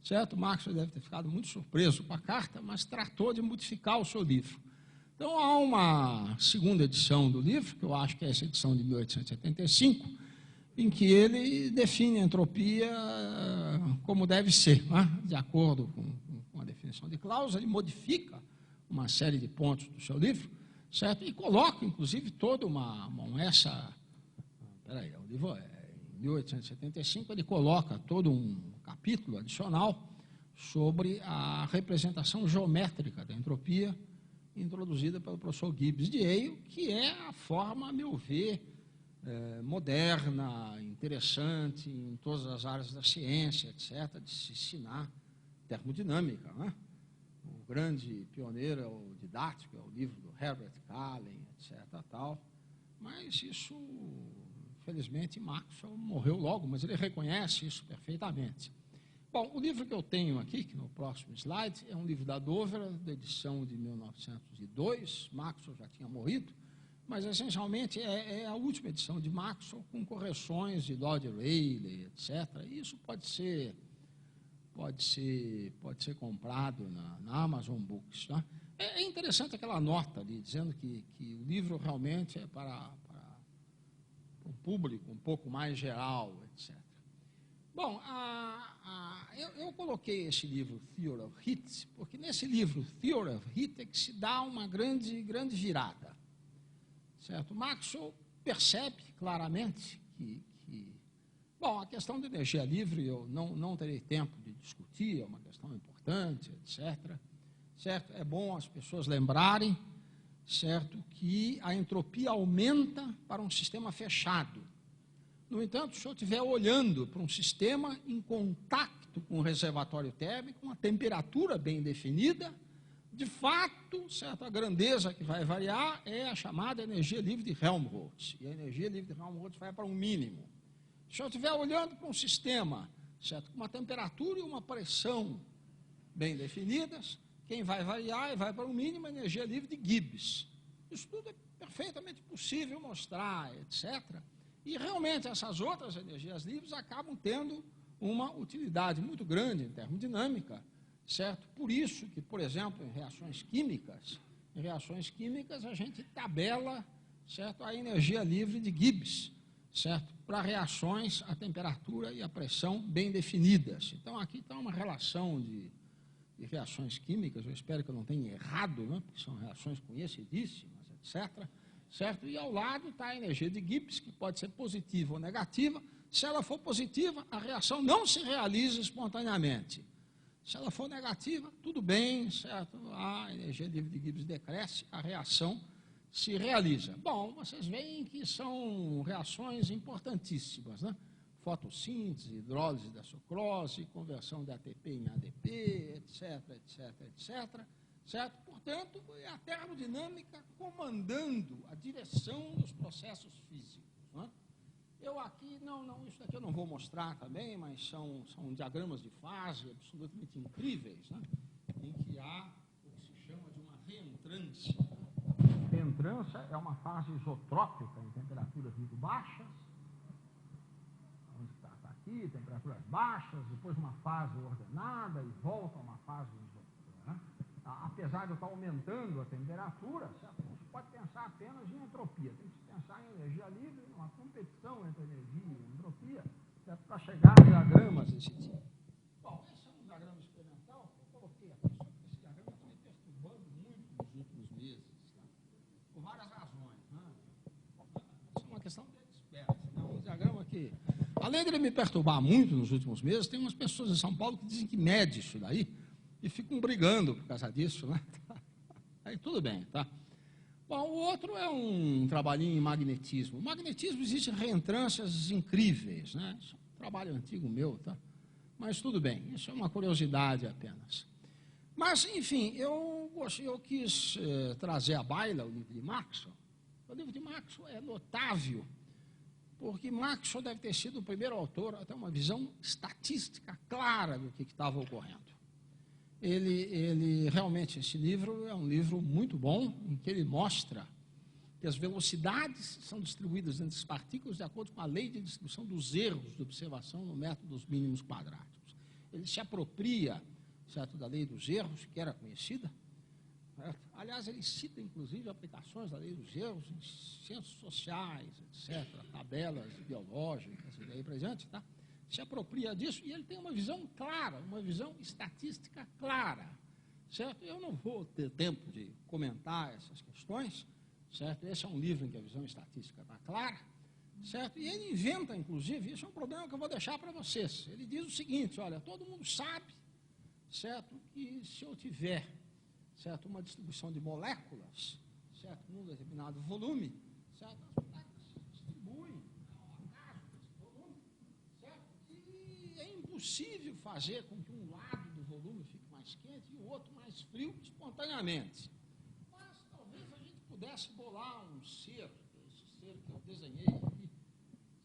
certo? Maxwell deve ter ficado muito surpreso com a carta, mas tratou de modificar o seu livro. Então, há uma segunda edição do livro, que eu acho que é essa edição de 1875, em que ele define a entropia como deve ser, né? De acordo com a definição de Clausius. Ele modifica uma série de pontos do seu livro, certo? E coloca, inclusive, toda o livro em 1875, ele coloca todo um capítulo adicional sobre a representação geométrica da entropia introduzida pelo professor Gibbs de Yale, que é a forma, a meu ver, moderna, interessante em todas as áreas da ciência, etc., de se ensinar termodinâmica, né? O grande pioneiro é o didático, é o livro do Herbert Kallen, etc., tal, mas isso, infelizmente, Maxwell morreu logo, mas ele reconhece isso perfeitamente. Bom, o livro que eu tenho aqui, que no próximo slide, é um livro da Dover, da edição de 1902. Maxwell já tinha morrido, mas essencialmente é a última edição de Maxwell, com correções de Lord Rayleigh, etc. E isso pode ser comprado na Amazon Books, tá? É interessante aquela nota ali, dizendo que o livro realmente é para um público um pouco mais geral, etc. Bom, eu coloquei esse livro, Theory of Heat, porque nesse livro, Theory of Heat, é que se dá uma grande virada, certo? Maxwell percebe claramente que bom, a questão da energia livre eu não terei tempo de discutir, é uma questão importante, etc. Certo? É bom as pessoas lembrarem, certo, que a entropia aumenta para um sistema fechado. No entanto, se eu estiver olhando para um sistema em contato com o reservatório térmico, uma temperatura bem definida, de fato, certo, a grandeza que vai variar é a chamada energia livre de Helmholtz. E a energia livre de Helmholtz vai para um mínimo. Se eu estiver olhando para um sistema, certo, com uma temperatura e uma pressão bem definidas, quem vai variar e vai para um mínimo é a energia livre de Gibbs. Isso tudo é perfeitamente possível mostrar, etc. E realmente essas outras energias livres acabam tendo uma utilidade muito grande em termodinâmica, certo? Por isso que, por exemplo, em reações químicas a gente tabela, certo, a energia livre de Gibbs, certo? Para reações à temperatura e à pressão bem definidas. Então, aqui está uma relação de reações químicas, eu espero que eu não tenha errado, né? Porque são reações conhecidíssimas, etc., certo? E ao lado está a energia de Gibbs, que pode ser positiva ou negativa. Se ela for positiva, a reação não se realiza espontaneamente. Se ela for negativa, tudo bem, certo? A energia livre de Gibbs decresce, a reação, se realiza? Bom, vocês veem que são reações importantíssimas, né? Fotossíntese, hidrólise da sucrose, conversão de ATP em ADP, etc, etc, etc. Certo? Portanto, é a termodinâmica comandando a direção dos processos físicos. Né? Eu aqui, isso daqui eu não vou mostrar também, mas são diagramas de fase absolutamente incríveis, né? Em que há o que se chama de uma reentrância. Reentrância é uma fase isotrópica em temperaturas muito baixas, onde está aqui, temperaturas baixas, depois uma fase ordenada e volta a uma fase isotrópica. Né? Apesar de estar aumentando a temperatura, certo? Não se pode pensar apenas em entropia, tem que se pensar em energia livre, uma competição entre energia e entropia, para chegar a diagramas desse tipo. Bom, esse é um diagrama experimental que eu coloquei aqui, só que esse diagrama está me perturbando muito nos últimos meses, tá? Por várias razões. Né? Isso é uma questão de experts, né? Um diagrama que, além de ele me perturbar muito nos últimos meses, tem umas pessoas em São Paulo que dizem que mede isso daí, e ficam brigando por causa disso, né? Aí tudo bem, tá? Bom, o outro é um trabalhinho em magnetismo. O magnetismo existem reentrâncias incríveis, né? Isso é um trabalho antigo meu, tá? Mas tudo bem, isso é uma curiosidade apenas. Mas, enfim, eu quis trazer à baila o livro de Maxwell. O livro de Maxwell é notável, porque Maxwell deve ter sido o primeiro autor a ter uma visão estatística clara do que estava ocorrendo. Ele realmente, esse livro é um livro muito bom, em que ele mostra que as velocidades são distribuídas entre as partículas de acordo com a lei de distribuição dos erros de observação no método dos mínimos quadrados. Ele se apropria, certo, da lei dos erros, que era conhecida. Certo? Aliás, ele cita, inclusive, aplicações da lei dos erros em ciências sociais, etc., tabelas biológicas e daí para diante, tá? Se apropria disso e ele tem uma visão clara, uma visão estatística clara, certo? Eu não vou ter tempo de comentar essas questões, certo? Esse é um livro em que a visão estatística está clara, certo? E ele inventa, inclusive, isso é um problema que eu vou deixar para vocês. Ele diz o seguinte, olha, todo mundo sabe, certo, que se eu tiver, certo, uma distribuição de moléculas, certo, num determinado volume, certo, as moléculas se distribuem ao acaso desse volume, certo? E é impossível fazer com que um lado do volume fique mais quente e o outro mais frio espontaneamente. Mas talvez a gente pudesse bolar um ser, esse ser que eu desenhei aqui,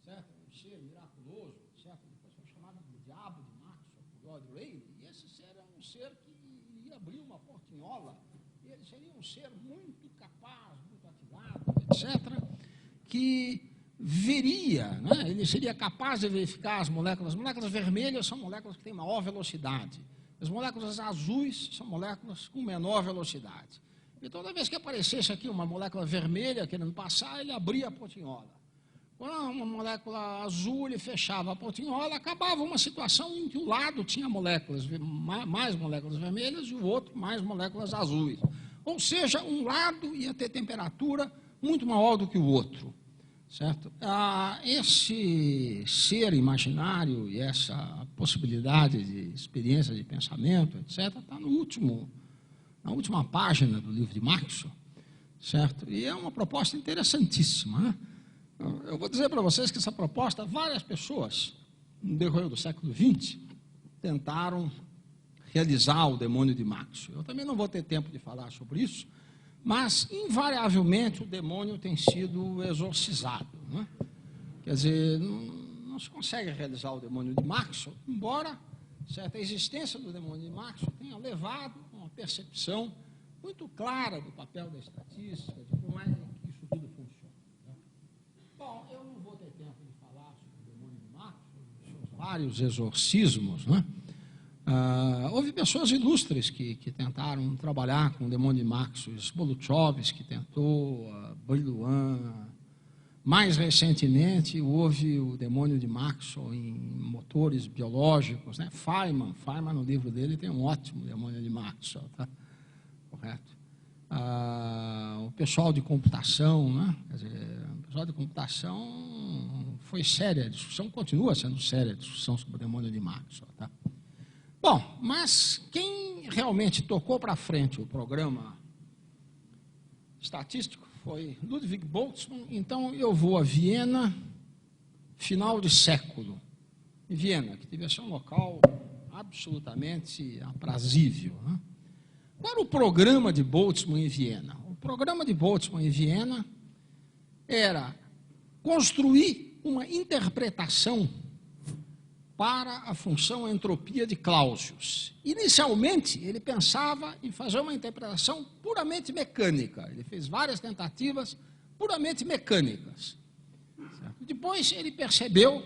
certo? Um ser miraculoso, certo? Depois foi chamado de diabo de Maxwell, por Lord Rayleigh, e esse ser é um ser que iria abrir uma portinhola, e ele seria um ser muito capaz, muito ativado, etc., que veria, né? Ele seria capaz de verificar as moléculas. As moléculas vermelhas são moléculas que têm maior velocidade. As moléculas azuis são moléculas com menor velocidade. E toda vez que aparecesse aqui uma molécula vermelha querendo passar, ele abria a portinhola. Quando uma molécula azul, ele fechava a portinhola, acabava uma situação em que o lado tinha moléculas, mais moléculas vermelhas e o outro mais moléculas azuis. Ou seja, um lado ia ter temperatura muito maior do que o outro. Certo? Esse ser imaginário e essa possibilidade de experiência de pensamento, etc., está na última página do livro de Maxwell, certo? E é uma proposta interessantíssima, né? Eu vou dizer para vocês que essa proposta, várias pessoas, no decorrer do século XX, tentaram realizar o demônio de Maxwell. Eu também não vou ter tempo de falar sobre isso, mas, invariavelmente, o demônio tem sido exorcizado. Né? Quer dizer, não se consegue realizar o demônio de Maxwell, embora certa existência do demônio de Maxwell tenha levado a uma percepção muito clara do papel da estatística, de como é que isso tudo funciona. Né? Bom, eu não vou ter tempo de falar sobre o demônio de Maxwell, seus vários exorcismos, né? Houve pessoas ilustres que tentaram trabalhar com o demônio de Maxwell, Smoluchowski tentou, Brillouin. Mais recentemente, houve o demônio de Maxwell em motores biológicos, né? Feynman, no livro dele, tem um ótimo demônio de Maxwell, tá? Correto? O pessoal de computação, né? Quer dizer, o pessoal de computação foi séria a discussão, continua sendo séria a discussão sobre o demônio de Maxwell, tá? Bom, mas quem realmente tocou para frente o programa estatístico foi Ludwig Boltzmann. Então, eu vou a Viena, final de século. Em Viena, que devia ser um local absolutamente aprazível, né? Qual era o programa de Boltzmann em Viena? O programa de Boltzmann em Viena era construir uma interpretação para a função entropia de Clausius. Inicialmente, ele pensava em fazer uma interpretação puramente mecânica. Ele fez várias tentativas puramente mecânicas. Certo? Depois, ele percebeu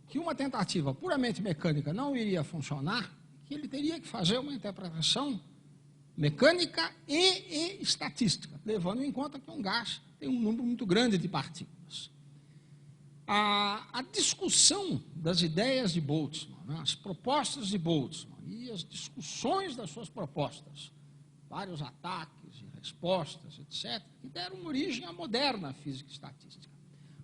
que uma tentativa puramente mecânica não iria funcionar, que ele teria que fazer uma interpretação mecânica e estatística, levando em conta que um gás tem um número muito grande de partículas. A discussão das ideias de Boltzmann, né, as propostas de Boltzmann e as discussões das suas propostas, vários ataques e respostas, etc., que deram origem à moderna física estatística.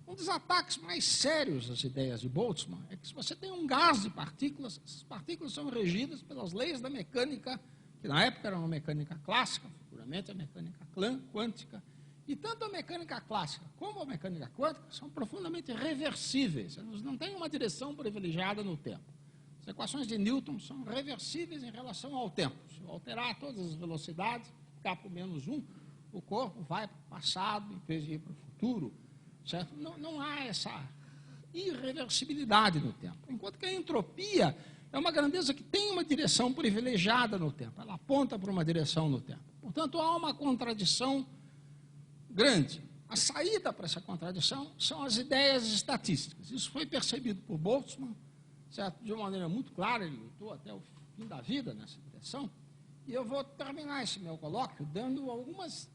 Um dos ataques mais sérios às ideias de Boltzmann é que se você tem um gás de partículas, essas partículas são regidas pelas leis da mecânica, que na época era uma mecânica clássica, futuramente a mecânica quântica, e tanto a mecânica clássica como a mecânica quântica são profundamente reversíveis, elas não têm uma direção privilegiada no tempo. As equações de Newton são reversíveis em relação ao tempo. Se eu alterar todas as velocidades, k por -1, o corpo vai para o passado em vez de ir para o futuro, certo? Não há essa irreversibilidade no tempo. Enquanto que a entropia é uma grandeza que tem uma direção privilegiada no tempo, ela aponta para uma direção no tempo. Portanto, há uma contradição grande. A saída para essa contradição são as ideias estatísticas. Isso foi percebido por Boltzmann, certo? De uma maneira muito clara, ele lutou até o fim da vida nessa direção. E eu vou terminar esse meu colóquio dando algumas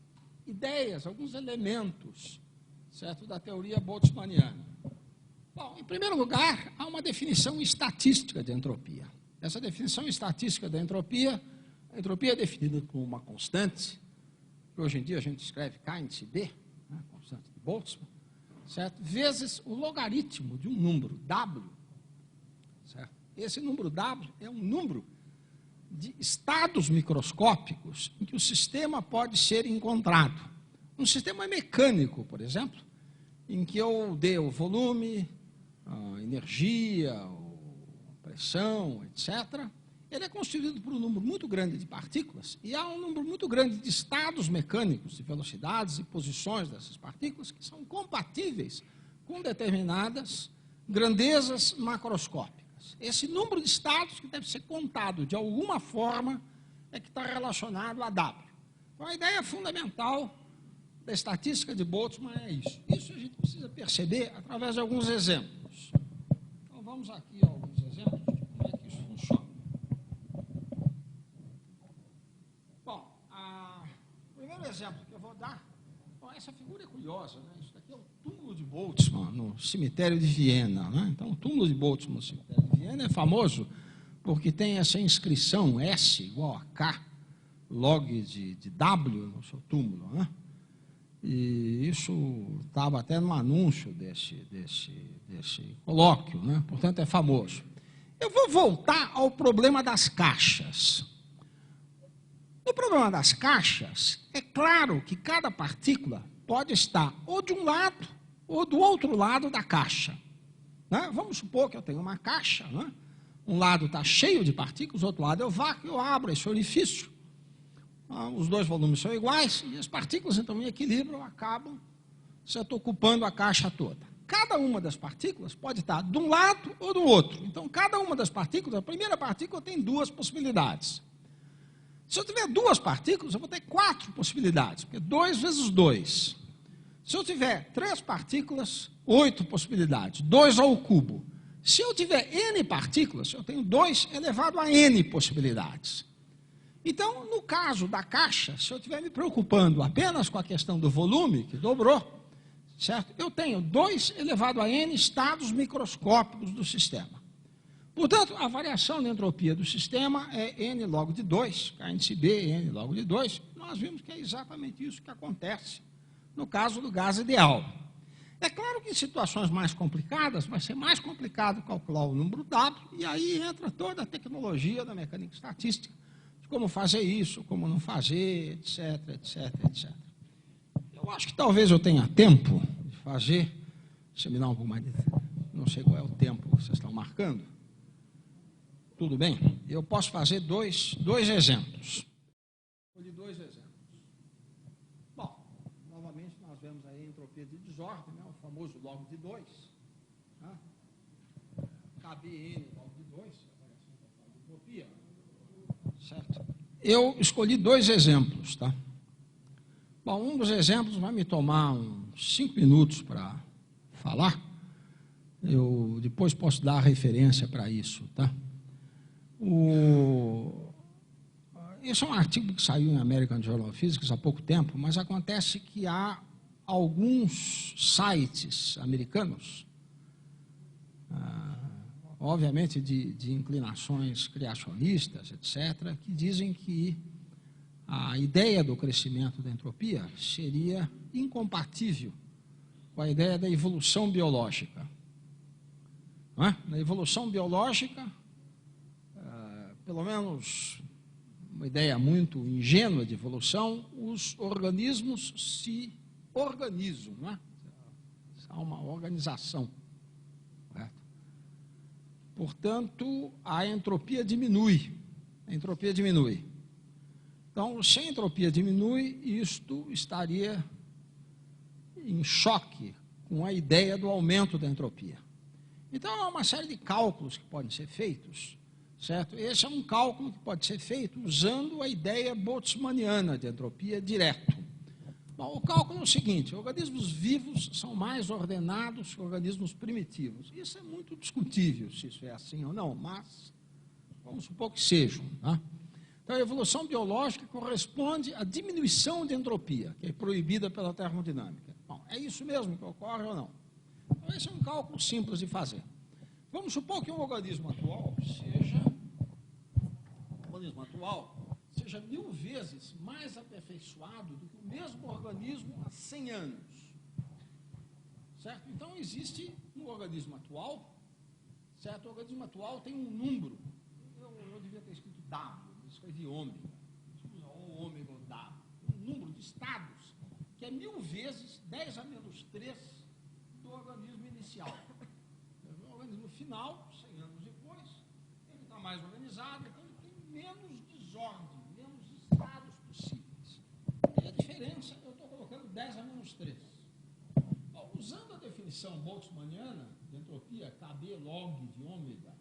ideias, alguns elementos, certo, da teoria boltzmanniana. Bom, em primeiro lugar, há uma definição estatística de entropia. Essa definição estatística da entropia, a entropia é definida como uma constante, que hoje em dia a gente escreve K índice D, né, constante de Boltzmann, certo, vezes o logaritmo de um número, W. Certo? Esse número W é um número de estados microscópicos em que o sistema pode ser encontrado. Um sistema mecânico, por exemplo, em que eu dê o volume, a energia, a pressão, etc., ele é constituído por um número muito grande de partículas e há um número muito grande de estados mecânicos, de velocidades e posições dessas partículas que são compatíveis com determinadas grandezas macroscópicas. Esse número de estados que deve ser contado de alguma forma é que está relacionado a W. Então, a ideia fundamental da estatística de Boltzmann é isso. Isso a gente precisa perceber através de alguns exemplos. Então, vamos aqui a alguns exemplos de como é que isso funciona. Bom, o primeiro exemplo que eu vou dar, bom, essa figura é curiosa, né? Isso daqui é o túmulo de Boltzmann no cemitério de Viena, né? Então, o túmulo de Boltzmann no cemitério de Viena é famoso porque tem essa inscrição S igual a K, log de W no seu túmulo, né? E isso estava até no anúncio desse colóquio, né? Portanto, é famoso. Eu vou voltar ao problema das caixas. No problema das caixas, é claro que cada partícula pode estar ou de um lado ou do outro lado da caixa. Né? Vamos supor que eu tenho uma caixa, né? Um lado está cheio de partículas, o outro lado é o vácuo, eu abro esse orifício. Os dois volumes são iguais e as partículas, então, em equilíbrio, acabam ocupando a caixa toda. Cada uma das partículas pode estar de um lado ou do outro. Então, cada uma das partículas, a primeira partícula tem duas possibilidades. Se eu tiver duas partículas, eu vou ter 4 possibilidades, porque 2 vezes 2. Se eu tiver 3 partículas, 8 possibilidades, 2 ao cubo. Se eu tiver n partículas, eu tenho 2 elevado a n possibilidades. Então, no caso da caixa, se eu estiver me preocupando apenas com a questão do volume, que dobrou, certo? Eu tenho 2 elevado a n estados microscópicos do sistema. Portanto, a variação de entropia do sistema é n log de 2, K índice B, n log de 2. Nós vimos que é exatamente isso que acontece no caso do gás ideal. É claro que em situações mais complicadas, vai ser mais complicado calcular o número W, e aí entra toda a tecnologia da mecânica estatística, como fazer isso, como não fazer, etc, etc, etc. Eu acho que talvez eu tenha tempo de fazer, deixa eu me dar um pouco mais de... Não sei qual é o tempo que vocês estão marcando. Tudo bem? Eu posso fazer dois exemplos. Escolhi 2 exemplos. Bom, novamente nós vemos aí a entropia de desordem, né? O famoso log de 2. Né? KBN log de 2, de entropia. Certo? Eu escolhi 2 exemplos, tá? Bom, um dos exemplos vai me tomar uns 5 minutos para falar. Eu depois posso dar a referência para isso, tá? Esse é um artigo que saiu em American Journal of Physics há pouco tempo, mas acontece que há alguns sites americanos, obviamente de inclinações criacionistas, etc., que dizem que a ideia do crescimento da entropia seria incompatível com a ideia da evolução biológica. Não é? Na evolução biológica, pelo menos uma ideia muito ingênua de evolução, os organismos se organizam, não é? Há uma organização. Correto? Portanto, a entropia diminui. A entropia diminui. Então, se a entropia diminui, isto estaria em choque com a ideia do aumento da entropia. Então, há uma série de cálculos que podem ser feitos, certo? Esse é um cálculo que pode ser feito usando a ideia boltzmanniana de entropia direto. Bom, o cálculo é o seguinte: organismos vivos são mais ordenados que organismos primitivos. Isso é muito discutível, se isso é assim ou não, mas vamos supor que sejam, tá? Então, a evolução biológica corresponde à diminuição de entropia, que é proibida pela termodinâmica. Bom, é isso mesmo que ocorre ou não? Então, esse é um cálculo simples de fazer. Vamos supor que um organismo atual seja 1000 vezes mais aperfeiçoado do que o mesmo organismo há 100 anos. Certo? Então, existe um organismo atual, certo? O organismo atual tem um número. Eu devia ter escrito W, eu escrevi ômega. Ou ômega ou W. Um número de estados que é 1000 vezes 10 a menos 3 do organismo inicial. O organismo final, 100 anos depois, ele está mais organizado, então ele tem menos desordem, menos estados possíveis. E a diferença, eu estou colocando 10 a menos 3. Bom, usando a definição boltzmanniana de entropia, KB log de ômega,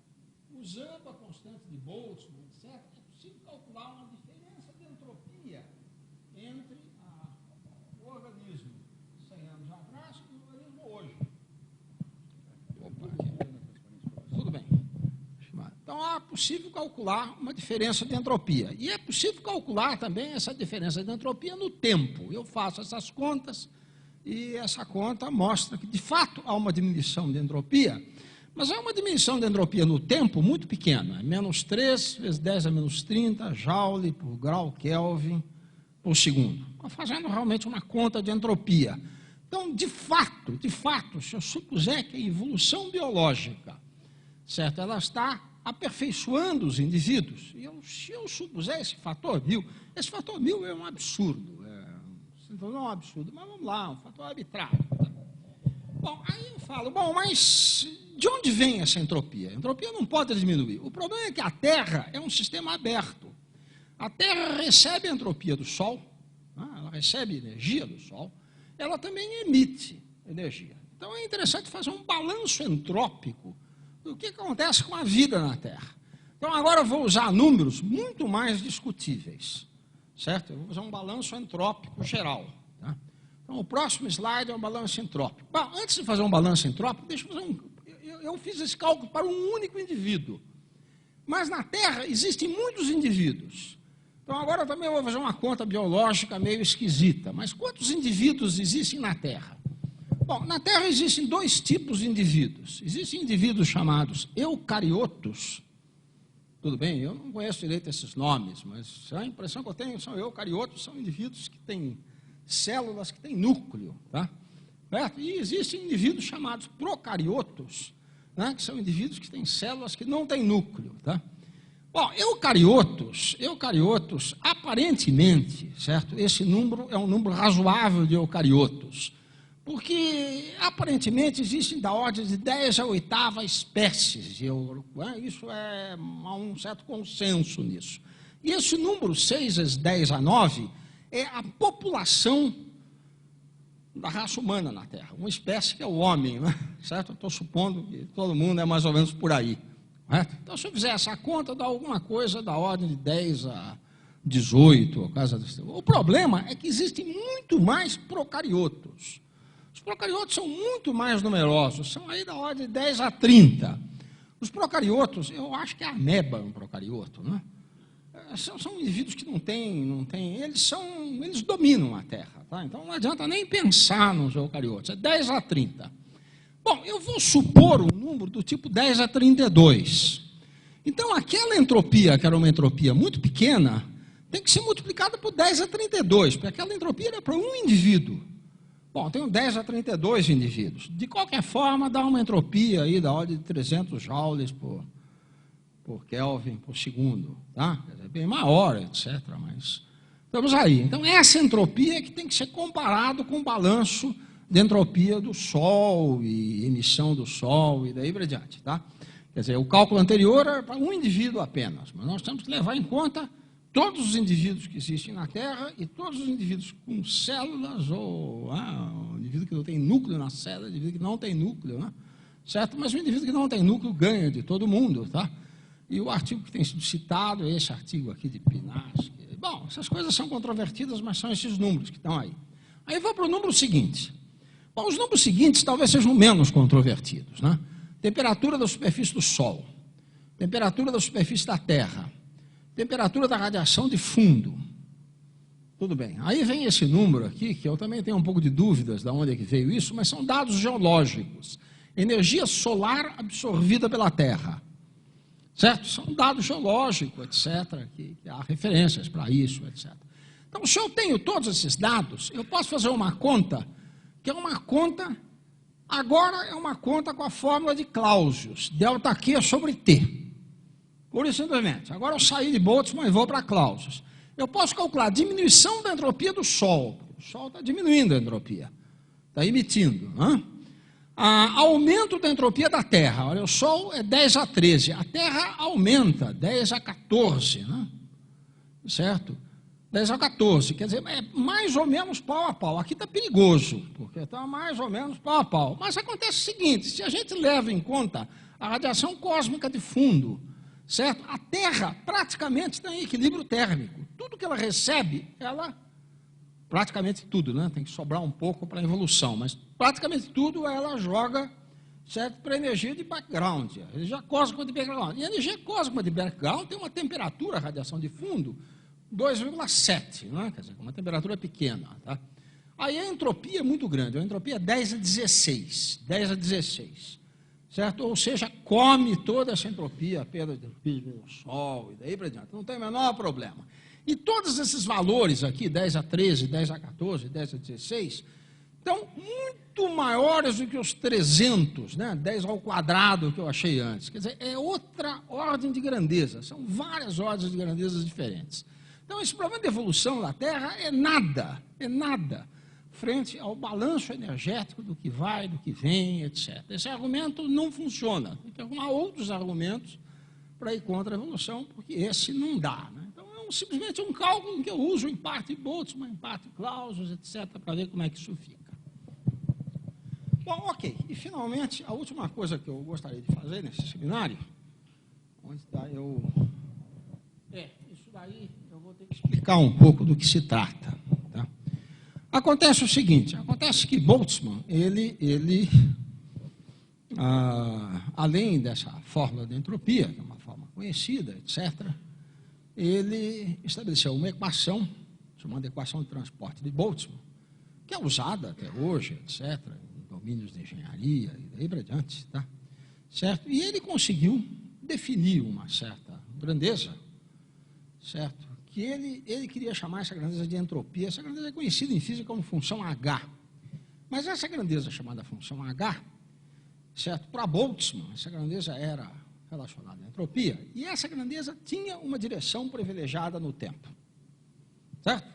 usando a constante de Boltzmann, etc., é possível calcular uma diferença de entropia entre o organismo 100 anos atrás e o organismo hoje. Tudo bem. Então, é possível calcular uma diferença de entropia. E é possível calcular também essa diferença de entropia no tempo. Eu faço essas contas e essa conta mostra que, de fato, há uma diminuição de entropia, mas há uma diminuição de entropia no tempo muito pequena. É menos 3 vezes 10 a menos 30 joule por grau Kelvin por segundo. Estou fazendo realmente uma conta de entropia. Então, de fato, se eu supuser que a evolução biológica, certo, ela está aperfeiçoando os indivíduos, e se eu supuser esse fator 1000, esse fator 1000 é um absurdo. Não é um absurdo, mas vamos lá, um fator arbitrário. Tá? Bom, aí eu falo, bom, mas de onde vem essa entropia? A entropia não pode diminuir. O problema é que a Terra é um sistema aberto. A Terra recebe a entropia do Sol, ela recebe energia do Sol, ela também emite energia. Então, é interessante fazer um balanço entrópico do que acontece com a vida na Terra. Então, agora eu vou usar números muito mais discutíveis, certo? Eu vou usar um balanço entrópico geral. Tá? Então, o próximo slide é um balanço entrópico. Bom, antes de fazer um balanço entrópico, deixa eu fazer eu fiz esse cálculo para um único indivíduo. Mas na Terra existem muitos indivíduos. Então, agora também eu vou fazer uma conta biológica meio esquisita. Mas quantos indivíduos existem na Terra? Bom, na Terra existem 2 tipos de indivíduos. Existem indivíduos chamados eucariotos. Tudo bem, eu não conheço direito esses nomes, mas a impressão que eu tenho são eucariotos, são indivíduos que têm células que têm núcleo. Tá? Certo? E existem indivíduos chamados procariotos, né, que são indivíduos que têm células que não têm núcleo. Tá? Bom, Bom, eucariotos, aparentemente, certo? Esse número é um número razoável de eucariotos, porque aparentemente existem da ordem de 10 a 8ª espécies. Isso há um certo consenso nisso. E esse número 6 vezes 10 a 9 é a população da raça humana na Terra, uma espécie que é o homem, né? Certo? Eu estou supondo que todo mundo é mais ou menos por aí. Certo? Então, se eu fizer essa conta, dá alguma coisa da ordem de 10 a 18. O problema é que existem muito mais procariotos. Os procariotos são muito mais numerosos, são aí da ordem de 10 a 30. Os procariotos, eu acho que a ameba é um procarioto, né? São indivíduos que não têm, eles dominam a Terra, tá? Então não adianta nem pensar nos eucariotos, é 10 a 30. Bom, eu vou supor um número do tipo 10 a 32. Então aquela entropia, que era uma entropia muito pequena, tem que ser multiplicada por 10 a 32, porque aquela entropia era para um indivíduo. Bom, eu tenho 10 a 32 indivíduos. De qualquer forma, dá uma entropia aí da ordem de 300 joules por Kelvin por segundo, tá? É bem maior, etc. Mas estamos aí. Então, essa entropia é que tem que ser comparado com o balanço de entropia do Sol e emissão do Sol e daí para diante, tá? Quer dizer, o cálculo anterior era para um indivíduo apenas, mas nós temos que levar em conta todos os indivíduos que existem na Terra e todos os indivíduos com células ou o indivíduo que não tem núcleo na célula, o indivíduo que não tem núcleo, né? Certo? Mas o indivíduo que não tem núcleo ganha de todo mundo, tá? E o artigo que tem sido citado é esse artigo aqui de Pinaski. Bom, essas coisas são controvertidas, mas são esses números que estão aí. Aí eu vou para o número seguinte. Bom, os números seguintes talvez sejam menos controvertidos, né? Temperatura da superfície do Sol, temperatura da superfície da Terra, temperatura da radiação de fundo. Tudo bem. Aí vem esse número aqui, que eu também tenho um pouco de dúvidas de onde é que veio isso, mas são dados geológicos. Energia solar absorvida pela Terra. Certo? São dados geológicos, etc., que há referências para isso, etc. Então, se eu tenho todos esses dados, eu posso fazer uma conta, que é uma conta, agora é uma conta com a fórmula de Clausius, ΔQ sobre T. Pura e simplesmente. Agora eu saí de Boltzmann e vou para Clausius. Eu posso calcular a diminuição da entropia do Sol. O Sol está diminuindo a entropia, está emitindo, né? Aumento da entropia da Terra. Olha, o Sol é 10 a 13. A Terra aumenta 10 a 14, né? Certo? 10 a 14. Quer dizer, é mais ou menos pau a pau. Aqui está perigoso, porque está mais ou menos pau a pau. Mas acontece o seguinte, se a gente leva em conta a radiação cósmica de fundo, certo? A Terra praticamente está em equilíbrio térmico. Tudo que ela recebe, praticamente tudo, né? Tem que sobrar um pouco para a evolução, mas praticamente tudo ela joga, certo, para a energia de background, a energia cósmica de background. E a energia cósmica de background tem uma temperatura, radiação de fundo, 2,7, né? Quer dizer, uma temperatura pequena, tá? Aí a entropia é muito grande, a entropia é 10 a 16, 10 a 16, certo? Ou seja, come toda essa entropia, a perda de entropia do Sol e daí para diante, não tem o menor problema. E todos esses valores aqui, 10 a 13, 10 a 14, 10 a 16, estão muito maiores do que os 300, né? 10 ao quadrado que eu achei antes. Quer dizer, é outra ordem de grandeza, são várias ordens de grandezas diferentes. Então, esse problema de evolução da Terra é nada frente ao balanço energético do que vai, do que vem, etc. Esse argumento não funciona. Tem que arrumar outros argumentos para ir contra a evolução, porque esse não dá, né? Então, simplesmente um cálculo que eu uso em parte Boltzmann, em parte Clausius, etc., para ver como é que isso fica. Bom, ok. E, finalmente, a última coisa que eu gostaria de fazer nesse seminário, onde está isso daí eu vou ter que explicar um pouco do que se trata. Tá? Acontece o seguinte, acontece que Boltzmann, além dessa fórmula de entropia, que é uma fórmula conhecida, etc., ele estabeleceu uma equação, chamada equação de transporte de Boltzmann, que é usada até hoje, etc., em domínios de engenharia e daí para diante, tá? Certo? E ele conseguiu definir uma certa grandeza, certo? Que ele queria chamar essa grandeza de entropia. Essa grandeza é conhecida em física como função H. Mas essa grandeza chamada função H, certo? Para Boltzmann, essa grandeza era relacionado à entropia, e essa grandeza tinha uma direção privilegiada no tempo. Certo?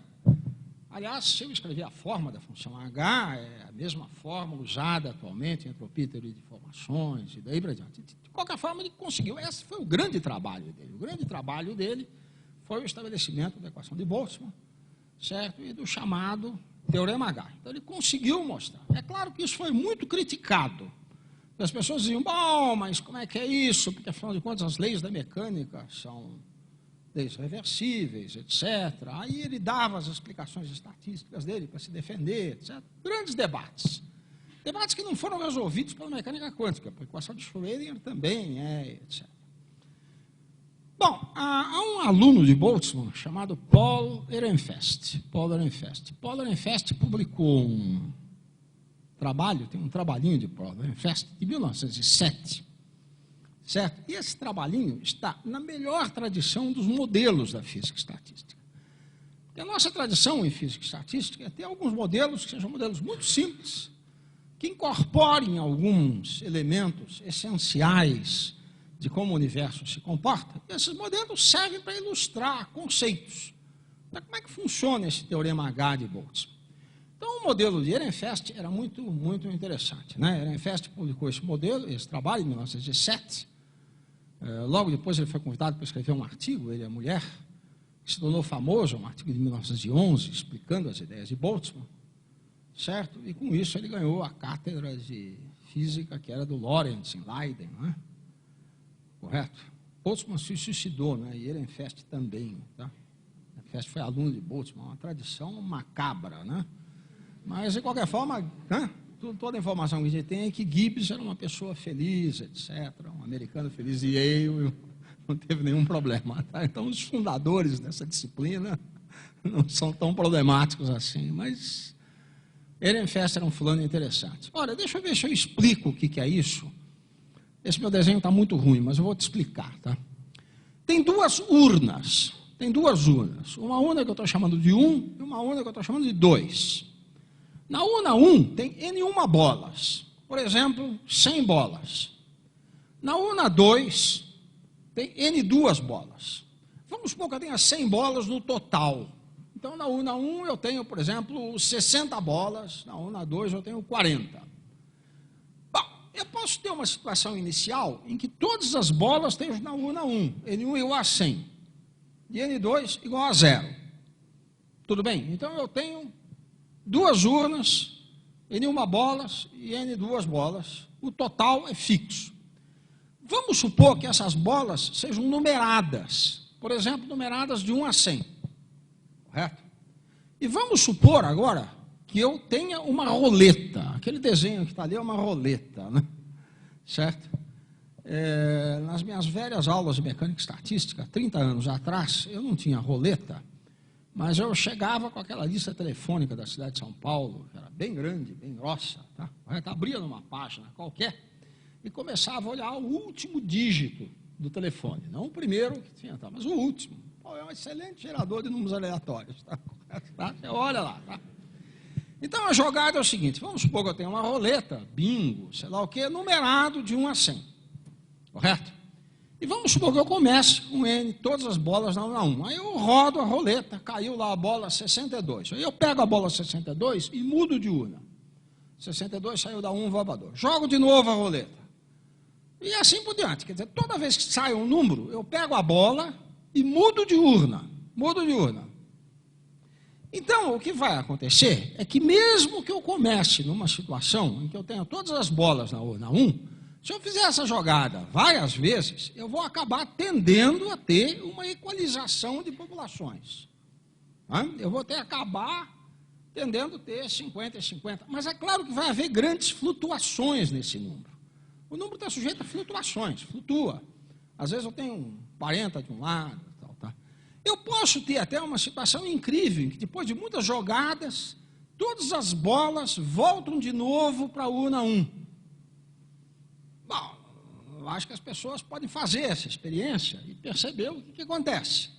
Aliás, se eu escrever a forma da função H, é a mesma fórmula usada atualmente em entropia e teoria de informações, e daí para diante. De qualquer forma, ele conseguiu. Esse foi o grande trabalho dele. O grande trabalho dele foi o estabelecimento da equação de Boltzmann, certo? E do chamado Teorema H. Então, ele conseguiu mostrar. É claro que isso foi muito criticado. As pessoas diziam, bom, mas como é que é isso? Porque, afinal de contas, as leis da mecânica são leis reversíveis, etc. Aí ele dava as explicações estatísticas dele para se defender, etc. Grandes debates. Debates que não foram resolvidos pela mecânica quântica, porque a equação de Schrödinger também é, etc. Bom, há um aluno de Boltzmann chamado Paul Ehrenfest. Paul Ehrenfest publicou um trabalho, tem um trabalhinho de Paul Ehrenfest, de 1907, certo? E esse trabalhinho está na melhor tradição dos modelos da física estatística. Porque a nossa tradição em física estatística é ter alguns modelos que sejam modelos muito simples, que incorporem alguns elementos essenciais de como o universo se comporta, e esses modelos servem para ilustrar conceitos. Então, como é que funciona esse teorema H de Boltzmann? Então, o modelo de Ehrenfest era muito interessante, né? Ehrenfest publicou esse modelo, esse trabalho, em 1907. Logo depois, ele foi convidado para escrever um artigo, ele e a mulher, que se tornou famoso, um artigo de 1911, explicando as ideias de Boltzmann, certo? E, com isso, ele ganhou a cátedra de física, que era do Lorentz, em Leiden, né? Correto? Boltzmann se suicidou, né? E Ehrenfest também, tá? Ehrenfest foi aluno de Boltzmann, uma tradição macabra, né? Mas, de qualquer forma, né? Toda a informação que a gente tem é que Gibbs era uma pessoa feliz, etc., um americano feliz de Yale, não teve nenhum problema. Tá? Então, os fundadores dessa disciplina não são tão problemáticos assim, mas Ehrenfest era um fulano interessante. Olha, deixa eu ver se eu explico o que é isso. Esse meu desenho está muito ruim, mas eu vou te explicar. Tá? Tem duas urnas. Uma urna que eu estou chamando de 1 e uma urna que eu estou chamando de 2. Na urna 1 tem N1 bolas. Por exemplo, 100 bolas. Na urna 2 tem N2 bolas. Vamos supor que eu tenha 100 bolas no total. Então, na urna 1 eu tenho, por exemplo, 60 bolas. Na urna 2 eu tenho 40. Eu posso ter uma situação inicial em que todas as bolas estejam na urna 1, N1 igual a 100, e N2 igual a 0. Tudo bem? Então, eu tenho duas urnas, N1 bolas e N2 bolas. O total é fixo. Vamos supor que essas bolas sejam numeradas. Por exemplo, numeradas de 1 a 100. Correto? E vamos supor agora que eu tenha uma roleta. Aquele desenho que está ali é uma roleta, né? Certo? Nas minhas velhas aulas de mecânica estatística, 30 anos atrás, eu não tinha roleta, mas eu chegava com aquela lista telefônica da cidade de São Paulo, que era bem grande, bem grossa, tá? Abria numa página qualquer e começava a olhar o último dígito do telefone. Não o primeiro que tinha, tá? Mas o último. É um excelente gerador de números aleatórios. Tá? Você olha lá, tá? Então, a jogada é o seguinte, vamos supor que eu tenho uma roleta, bingo, sei lá o quê, numerado de 1 a 100, correto? E vamos supor que eu comece com N, todas as bolas na urna 1. Aí eu rodo a roleta, caiu lá a bola 62. Aí eu pego a bola 62 e mudo de urna. 62 saiu da 1, vou para 2. Jogo de novo a roleta. E assim por diante. Quer dizer, toda vez que sai um número, eu pego a bola e mudo de urna. Então, o que vai acontecer é que mesmo que eu comece numa situação em que eu tenha todas as bolas na urna 1, se eu fizer essa jogada várias vezes, eu vou acabar tendendo a ter uma equalização de populações. Eu vou acabar tendendo a ter 50 e 50. Mas é claro que vai haver grandes flutuações nesse número. O número está sujeito a flutuações, flutua. Às vezes eu tenho 40 de um lado, tal, tá? Eu posso ter até uma situação incrível, em que depois de muitas jogadas, todas as bolas voltam de novo para a urna 1. Bom, eu acho que as pessoas podem fazer essa experiência e perceber o que acontece.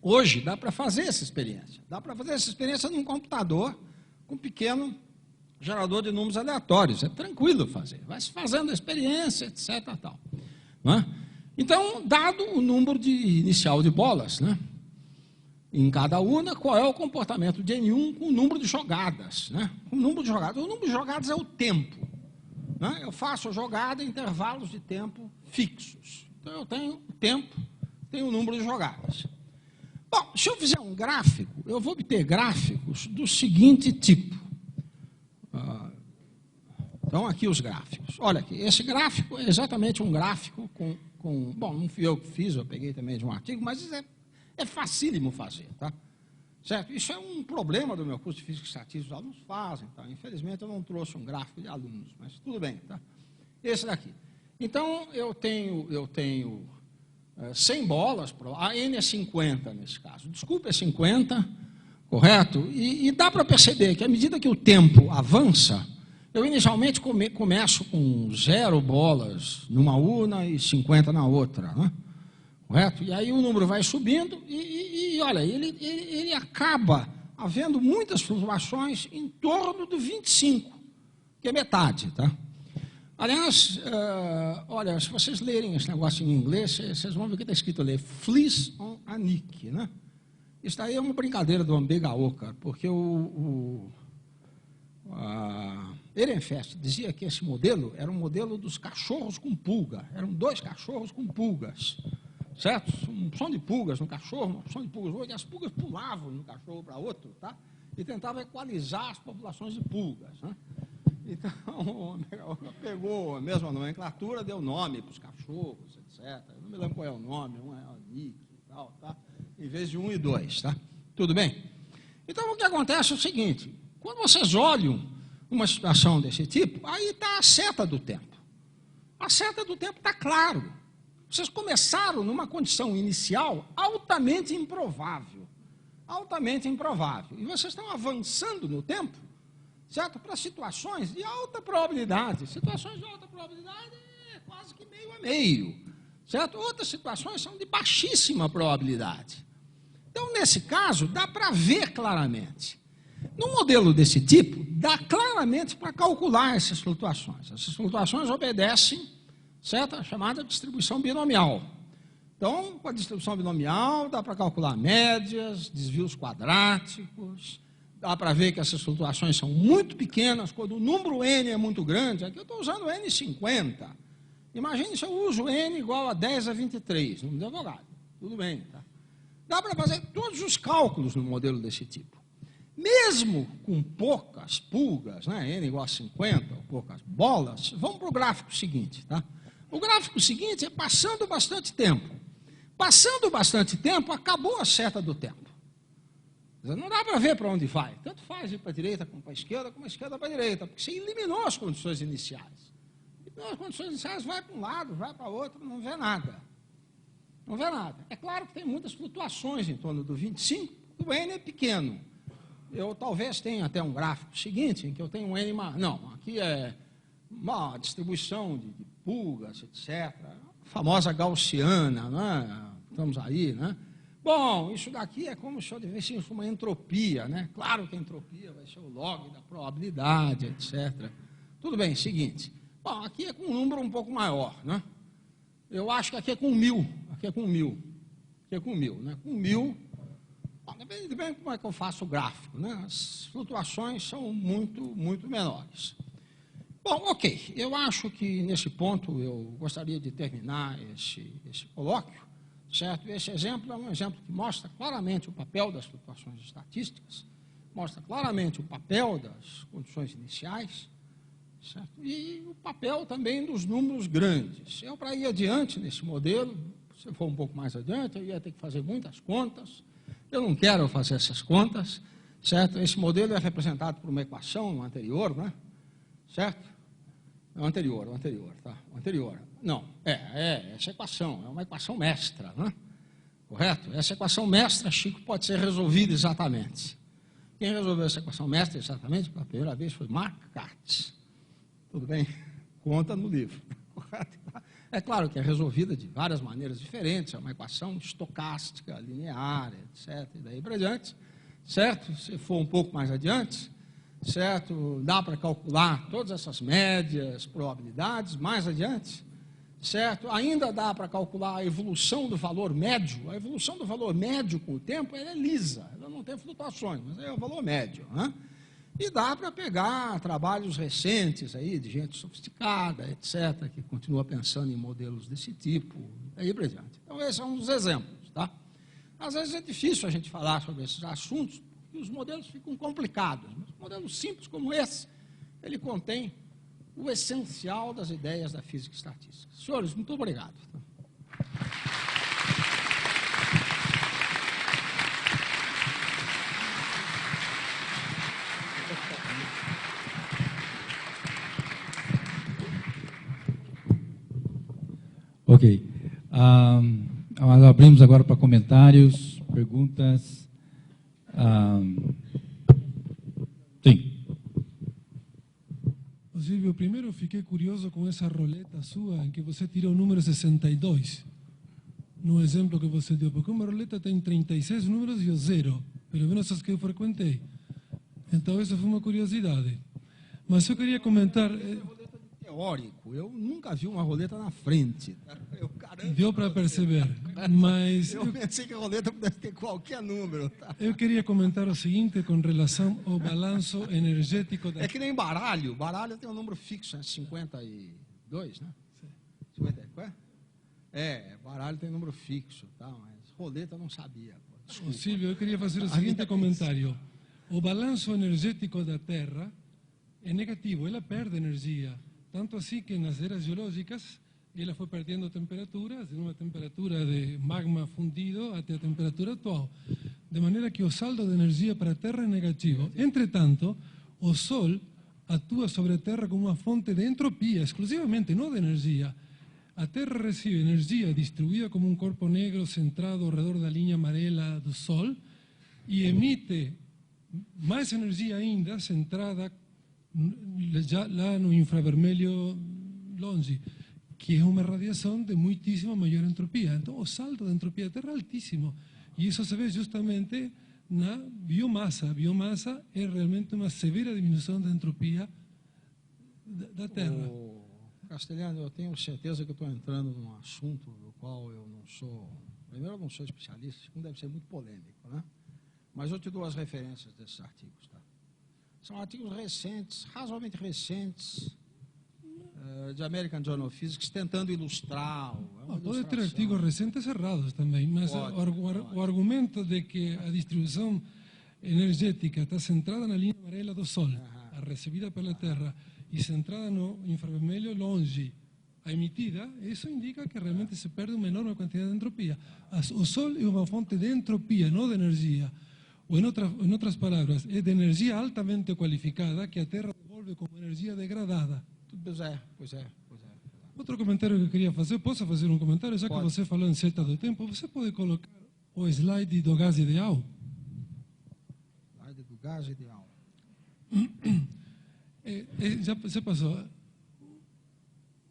Hoje dá para fazer essa experiência. Dá para fazer essa experiência num computador com um pequeno gerador de números aleatórios. É tranquilo fazer. Vai se fazendo a experiência, etc. Tal. não é? Então, dado o número inicial de bolas, né, em cada urna, qual é o comportamento de N1 com o número de jogadas? Né? O número de jogadas é o tempo. Né? Eu faço a jogada em intervalos de tempo fixos. Então, eu tenho o tempo, tenho o número de jogadas. Bom, se eu fizer um gráfico, eu vou obter gráficos do seguinte tipo. Então, aqui os gráficos. Olha aqui, esse gráfico é exatamente um gráfico com bom, não fui eu que fiz, eu peguei também de um artigo, mas isso é facílimo fazer, tá? Certo? Isso é um problema do meu curso de Física e Estatística, os alunos fazem, tá? Infelizmente, eu não trouxe um gráfico de alunos, mas tudo bem, tá? Esse daqui. Então, eu tenho 100 bolas, a N é 50 nesse caso. Desculpa, é 50, correto? E dá para perceber que, à medida que o tempo avança, eu inicialmente começo com 0 bolas numa urna e 50 na outra, né? Correto? E aí o número vai subindo e olha, ele acaba havendo muitas flutuações em torno do 25, que é metade, tá? Aliás, olha, se vocês lerem esse negócio em inglês, vocês vão ver que está escrito ali, fleece on a nick, né? Isso daí é uma brincadeira do Ambegaoka, porque Ehrenfest dizia que esse modelo era um modelo dos cachorros com pulga, eram 2 cachorros com pulgas, certo? Uma opção de pulgas no cachorro, uma opção de pulgas no outro, e as pulgas pulavam de um cachorro para outro, tá? E tentavam equalizar as populações de pulgas, né? Então, pegou a mesma nomenclatura, deu nome para os cachorros, etc. Eu não me lembro qual é o nome, um é o Nick e tal, tá? Em vez de 1 e 2, tá? Tudo bem? Então, o que acontece é o seguinte, quando vocês olham uma situação desse tipo, aí está a seta do tempo. A seta do tempo está claro. Vocês começaram numa condição inicial altamente improvável. Altamente improvável. E vocês estão avançando no tempo, certo? Para situações de alta probabilidade. Situações de alta probabilidade é quase que meio a meio, certo? Outras situações são de baixíssima probabilidade. Então, nesse caso, dá para ver claramente. Num modelo desse tipo, dá claramente para calcular essas flutuações. Essas flutuações obedecem, certo? A chamada distribuição binomial. Então, com a distribuição binomial, dá para calcular médias, desvios quadráticos, dá para ver que essas flutuações são muito pequenas, quando o número N é muito grande. Aqui eu estou usando N50. Imagine se eu uso N igual a 10 a 23, número de advogado. Tudo bem, tá? Dá para fazer todos os cálculos no modelo desse tipo. Mesmo com poucas pulgas, né, N igual a 50, ou poucas bolas, vamos para o gráfico seguinte, tá? O gráfico seguinte é passando bastante tempo. Passando bastante tempo, acabou a seta do tempo. Não dá para ver para onde vai. Tanto faz ir para a direita como para a esquerda, como a esquerda para a direita, porque você eliminou as condições iniciais. Eliminou as condições iniciais, vai para um lado, vai para outro, não vê nada. Não vê nada. É claro que tem muitas flutuações em torno do 25, o N é pequeno. Eu talvez tenha até um gráfico seguinte, em que eu tenho um N maior. Não, aqui é uma distribuição de pulgas, etc. A famosa gaussiana, né? Estamos aí, né? Bom, isso daqui é como se eu tivesse uma entropia, né? Claro que a entropia vai ser o log da probabilidade, etc. Tudo bem, seguinte. Bom, aqui é com um número um pouco maior, né? Eu acho que aqui é com 1000. Aqui é com 1000. Aqui é com 1000, né? Com 1000. Bom, depende bem como é que eu faço o gráfico, né? As flutuações são muito menores. Bom, ok. Eu acho que nesse ponto eu gostaria de terminar esse colóquio. Certo? Esse exemplo é um exemplo que mostra claramente o papel das flutuações estatísticas, mostra claramente o papel das condições iniciais, certo? E o papel também dos números grandes. Eu, para ir adiante nesse modelo, se for um pouco mais adiante, eu ia ter que fazer muitas contas. Eu não quero fazer essas contas, certo? Esse modelo é representado por uma equação no anterior, né? Certo? O anterior, tá? O anterior. Não, essa equação, é uma equação mestra, né? Correto? Essa equação mestra, Chico, pode ser resolvida exatamente. Quem resolveu essa equação mestra exatamente pela primeira vez foi Mark Katz. Tudo bem? Conta no livro. Correto? É claro que é resolvida de várias maneiras diferentes, é uma equação estocástica, linear, etc. E daí para diante, certo? Se for um pouco mais adiante, certo? Dá para calcular todas essas médias, probabilidades, mais adiante, certo? Ainda dá para calcular a evolução do valor médio. A evolução do valor médio com o tempo ela é lisa, ela não tem flutuações, mas é o valor médio. Né? E dá para pegar trabalhos recentes aí, de gente sofisticada, etc., que continua pensando em modelos desse tipo, e aí por diante. Então, esse é um dos exemplos. Tá? Às vezes é difícil a gente falar sobre esses assuntos, porque os modelos ficam complicados. Mas um modelo simples como esse, ele contém o essencial das ideias da física estatística. Senhores, muito obrigado. Ok. Abrimos agora para comentários, perguntas. Sim. Silvio, primeiro eu fiquei curioso com essa roleta sua, em que você tirou o número 62, no exemplo que você deu, porque uma roleta tem 36 números e o zero, pelo menos as que eu frequentei. Então, essa foi uma curiosidade. Mas eu queria comentar... Teórico, eu nunca vi uma roleta na frente. Deu para perceber, mas... Eu pensei que a roleta pudesse ter qualquer número. Tá? Eu queria comentar o seguinte com relação ao balanço energético da... É que nem baralho. Baralho tem um número fixo, né? 52, né? 50, qual é? Baralho tem número fixo, tá? Mas roleta eu não sabia. Ô, Silvio, eu queria fazer o seguinte comentário. O balanço energético da Terra é negativo, ela perde energia. Tanto assim que nas eras geológicas ela foi perdendo temperatura, de uma temperatura de magma fundido até a temperatura atual. De maneira que o saldo de energia para a Terra é negativo. Entretanto, o Sol atua sobre a Terra como uma fonte de entropia, exclusivamente, não de energia. A Terra recebe energia distribuída como um corpo negro centrado ao redor da linha amarela do Sol e emite mais energia ainda centrada já lá no infravermelho longe, que é uma radiação de muitíssima maior entropia. Então, o saldo de entropia da Terra é altíssimo. E isso se vê justamente na biomassa. A biomassa é realmente uma severa diminuição da entropia da Terra. Castelhano, eu tenho certeza que eu estou entrando num assunto do qual eu não sou... Primeiro, eu não sou especialista, segundo, deve ser muito polêmico, né? Mas eu te dou as referências desses artigos, tá? São artigos recentes, razoavelmente recentes, de American Journal of Physics, tentando ilustrar. Pode ter artigos recentes errados também, mas o argumento de que a distribuição energética está centrada na linha amarela do Sol, a recebida pela Terra, e centrada no infravermelho longe, a emitida, isso indica que realmente se perde uma enorme quantidade de entropia. O Sol é uma fonte de entropia, não de energia. Ou, em outras palavras, é de energia altamente qualificada que a Terra devolve como energia degradada. Pois é. Outro comentário que eu queria fazer, posso fazer um comentário? Já Pode. que você falou em seta do tempo, você pode colocar o slide do gás ideal? Slide do gás ideal. Já você passou.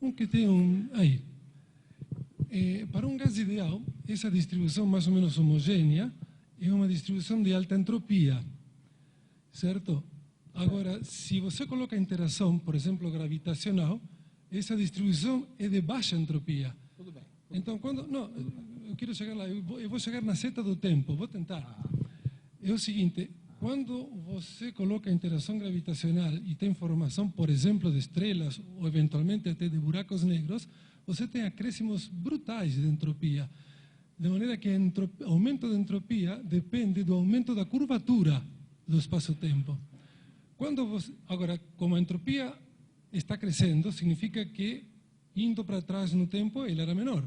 Um que tem aí. Para um gás ideal, essa distribuição mais ou menos homogênea é uma distribuição de alta entropia, certo? Agora, se você coloca interação, por exemplo, gravitacional, essa distribuição é de baixa entropia. Tudo bem. Então, não, eu quero chegar lá, eu vou chegar na seta do tempo, vou tentar. É o seguinte, quando você coloca interação gravitacional e tem formação, por exemplo, de estrelas ou eventualmente até de buracos negros, você tem acréscimos brutais de entropia. De maneira que o aumento de entropia depende do aumento da curvatura do espaço-tempo. Agora, como a entropia está crescendo, significa que, indo para trás no tempo, ela era menor.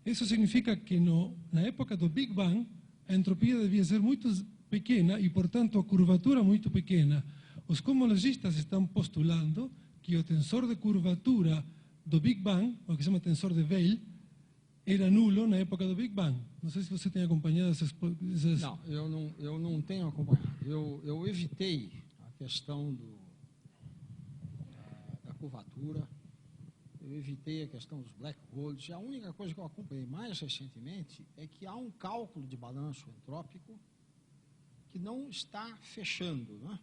Isso significa que na época do Big Bang, a entropia devia ser muito pequena e, portanto, a curvatura muito pequena. Os cosmologistas estão postulando que o tensor de curvatura do Big Bang, o que se chama tensor de Weyl, era nulo na época do Big Bang. Não sei se você tem acompanhado essas... Não, eu não tenho acompanhado. Eu evitei a questão da curvatura, eu evitei a questão dos black holes. A única coisa que eu acompanhei mais recentemente é que há um cálculo de balanço entrópico que não está fechando, né?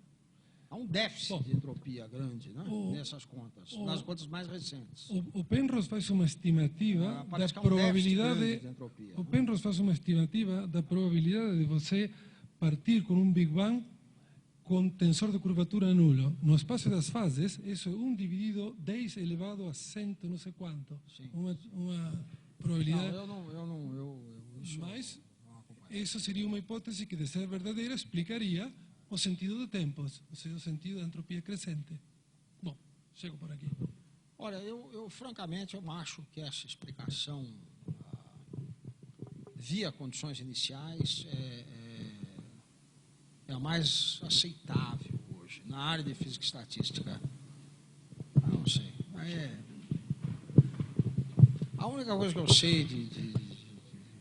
Há um déficit de entropia grande, né? Nessas contas, nas contas mais recentes. O Penrose faz uma estimativa da probabilidade. O Penrose faz uma estimativa da probabilidade de você partir com um Big Bang com tensor de curvatura nulo. No espaço das fases, isso é 1 dividido 10 elevado a 100 não sei quanto. Sim. Uma probabilidade. Mas isso seria uma hipótese que, de ser verdadeira, explicaria o sentido de tempos, ou seja, o sentido da entropia crescente. Bom, chego por aqui. Olha, eu francamente, eu acho que essa explicação via condições iniciais é a mais aceitável hoje, na área de física e estatística. Não sei. A única coisa que eu sei de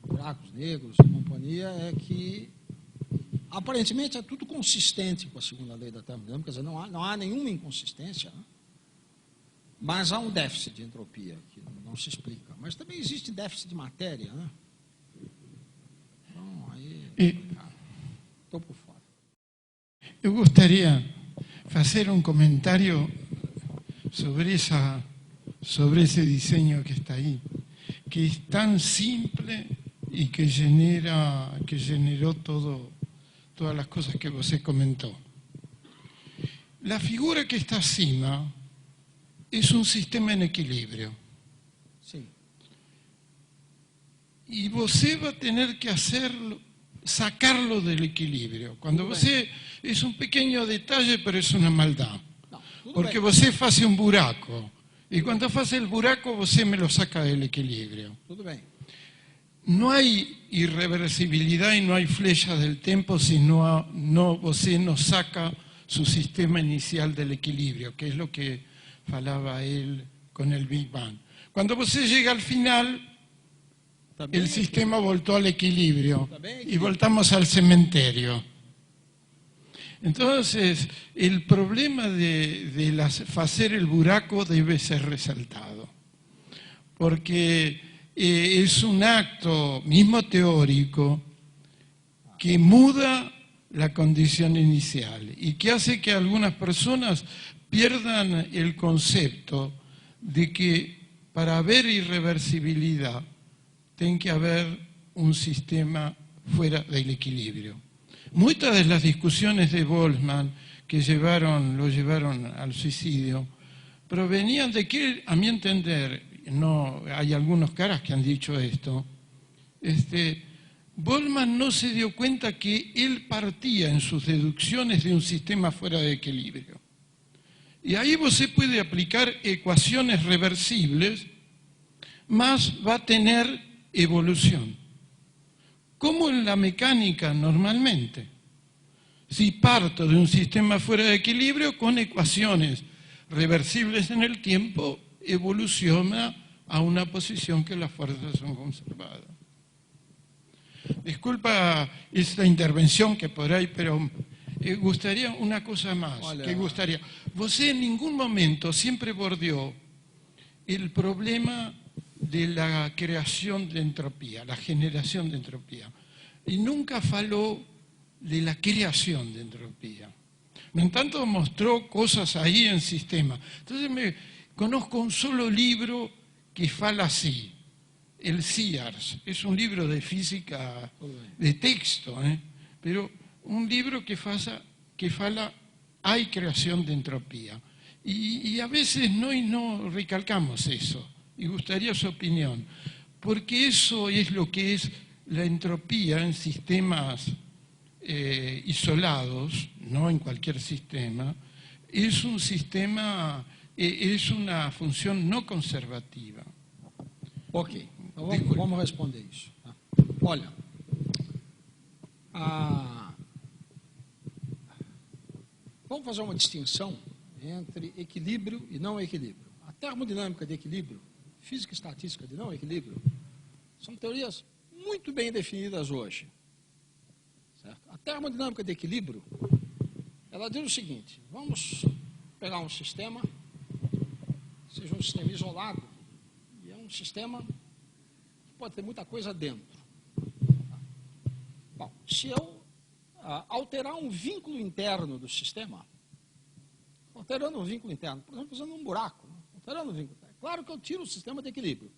buracos negros e companhia é que aparentemente é tudo consistente com a segunda lei da termodinâmica, quer dizer, não há nenhuma inconsistência, né? Mas há um déficit de entropia que não se explica. Mas também existe déficit de matéria, né? Então, aí estou por fora. Eu gostaria de fazer um comentário sobre esse desenho que está aí, que é tão simples e que generou todas las cosas que você comentó. La figura que está acima es un sistema en equilibrio. Sí. Y você va a tener que sacarlo del equilibrio. Cuando você, es un pequeño detalle, pero es una maldad. Porque você hace un buraco. Y cuando hace el buraco, você me lo saca del equilibrio. Tudo bem. No hay irreversibilidad y no hay flechas del tiempo si você no saca su sistema inicial del equilibrio, que es lo que falaba él con el Big Bang. Cuando você llega al final, el sistema voltó al equilibrio y voltamos al cementerio. Entonces, el problema de hacer el buraco debe ser resaltado, porque es un acto mismo teórico que muda la condición inicial y que hace que algunas personas pierdan el concepto de que para haber irreversibilidad tiene que haber un sistema fuera del equilibrio. Muchas de las discusiones de Boltzmann que lo llevaron al suicidio provenían de que, a mi entender, no, hay algunos caras que han dicho esto, Boltzmann no se dio cuenta que él partía en sus deducciones de un sistema fuera de equilibrio. Y ahí você puede aplicar ecuaciones reversibles, más va a tener evolución. Como en la mecánica normalmente. Si parto de un sistema fuera de equilibrio con ecuaciones reversibles en el tiempo, evoluciona a una posición que las fuerzas son conservadas. Disculpa esta intervención que por ahí, pero gustaría una cosa más. Você en ningún momento siempre bordeó el problema de la creación de entropía, la generación de entropía. Y nunca faló de la creación de entropía. En tanto mostró cosas ahí en sistema. Entonces conozco un solo libro que fala así, el CIARS. Es un libro de física de texto, pero un libro que fala hay creación de entropía. Y a veces no recalcamos eso. Y gustaría su opinión, porque eso es lo que es la entropía en sistemas isolados, no en cualquier sistema. Es un sistema, es una función no conservativa. Ok, vamos responder isso. Olha, vamos fazer uma distinção entre equilíbrio e não equilíbrio. A termodinâmica de equilíbrio, física e estatística de não equilíbrio, são teorias muito bem definidas hoje. Certo? A termodinâmica de equilíbrio, ela diz o seguinte: vamos pegar um sistema, seja um sistema isolado, e é um sistema que pode ter muita coisa dentro. Bom, se eu alterar um vínculo interno do sistema, alterando um vínculo interno, por exemplo, fazendo um buraco, né? Alterando um vínculo interno. Claro que eu tiro o sistema de equilíbrio.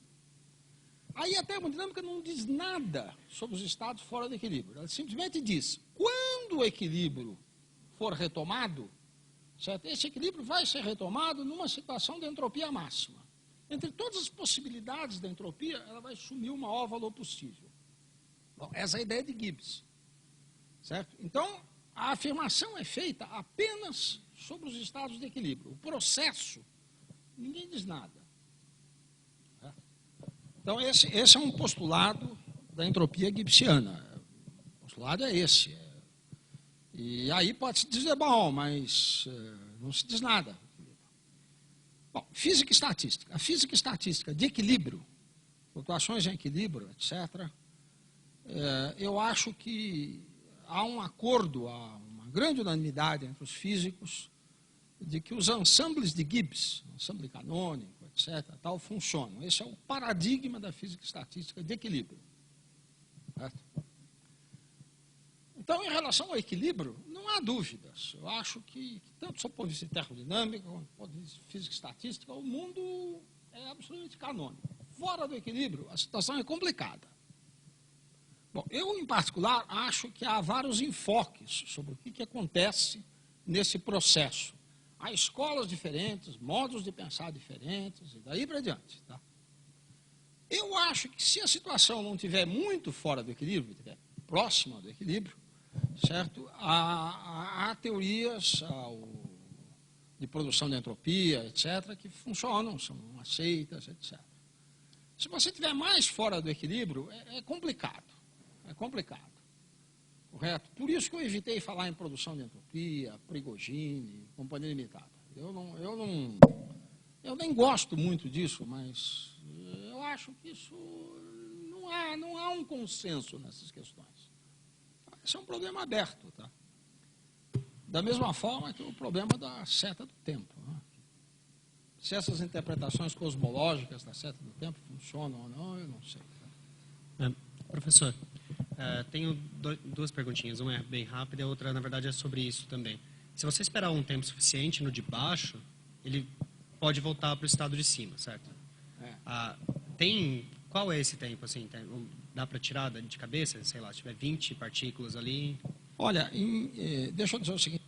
Aí a termodinâmica não diz nada sobre os estados fora de equilíbrio. Ela simplesmente diz, quando o equilíbrio for retomado, certo? Esse equilíbrio vai ser retomado numa situação de entropia máxima. Entre todas as possibilidades da entropia, ela vai sumir o maior valor possível. Bom, essa é a ideia de Gibbs. Certo? Então, a afirmação é feita apenas sobre os estados de equilíbrio. O processo, ninguém diz nada. Então, esse é um postulado da entropia gibbsiana. O postulado é esse. E aí pode-se dizer, bom, mas não se diz nada. Bom, física e estatística. A física e estatística de equilíbrio, flutuações em equilíbrio, etc., eu acho que há um acordo, há uma grande unanimidade entre os físicos de que os ensembles de Gibbs, ensemble canônico, etc., tal, funcionam. Esse é o paradigma da física estatística de equilíbrio. Certo? Então, em relação ao equilíbrio, não há dúvidas. Eu acho que tanto do ponto de vista termodinâmico, quanto do ponto de vista física estatística, o mundo é absolutamente canônico. Fora do equilíbrio, a situação é complicada. Bom, eu, em particular, acho que há vários enfoques sobre o que acontece nesse processo. Há escolas diferentes, modos de pensar diferentes, e daí para diante. Tá? Eu acho que se a situação não estiver muito fora do equilíbrio, estiver próxima do equilíbrio, certo? Há teorias de produção de entropia, etc., que funcionam, são aceitas, etc. Se você estiver mais fora do equilíbrio, é complicado. É complicado. Correto? Por isso que eu evitei falar em produção de entropia, Prigogine, companhia limitada. Eu nem gosto muito disso, mas eu acho que isso não há um consenso nessas questões. Esse é um problema aberto, tá? Da mesma forma que o problema da seta do tempo. Né? Se essas interpretações cosmológicas da seta do tempo funcionam ou não, eu não sei. Tá? Professor, tenho duas perguntinhas. Uma é bem rápida e a outra, na verdade, é sobre isso também. Se você esperar um tempo suficiente no de baixo, ele pode voltar para o estado de cima, certo? Qual é esse tempo? Assim, dá para tirar de cabeça? Sei lá, se tiver 20 partículas ali... Olha, deixa eu dizer o seguinte.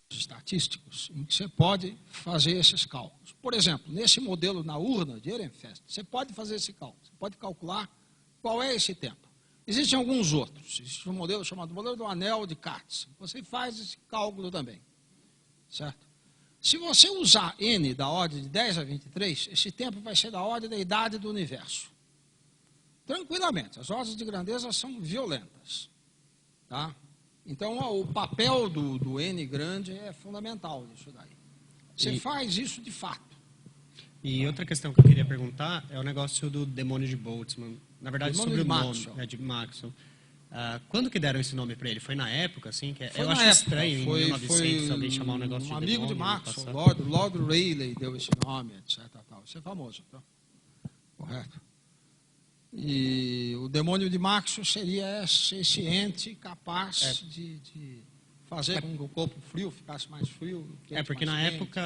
Estatísticos em que você pode fazer esses cálculos. Por exemplo, nesse modelo na urna de Ehrenfest, você pode fazer esse cálculo. Você pode calcular qual é esse tempo. Existem alguns outros. Existe um modelo chamado modelo do anel de Katz. Você faz esse cálculo também. Certo? Se você usar n da ordem de 10 a 23, esse tempo vai ser da ordem da idade do universo. Tranquilamente. As ordens de grandeza são violentas. Tá? Então, o papel do N grande é fundamental nisso daí. Você faz isso de fato. E outra questão que eu queria perguntar é o negócio do demônio de Boltzmann. Na verdade, sobre o nome de Maxwell. Quando que deram esse nome para ele? Foi na época, assim? Eu acho estranho, em 1900, alguém chamar um negócio de demônio. Um amigo de Maxwell, Lord Rayleigh, deu esse nome, etc. Tal. Isso é famoso, tá? Correto? E o demônio de Maxwell seria esse ente capaz de fazer com que o corpo frio ficasse mais frio. Porque na época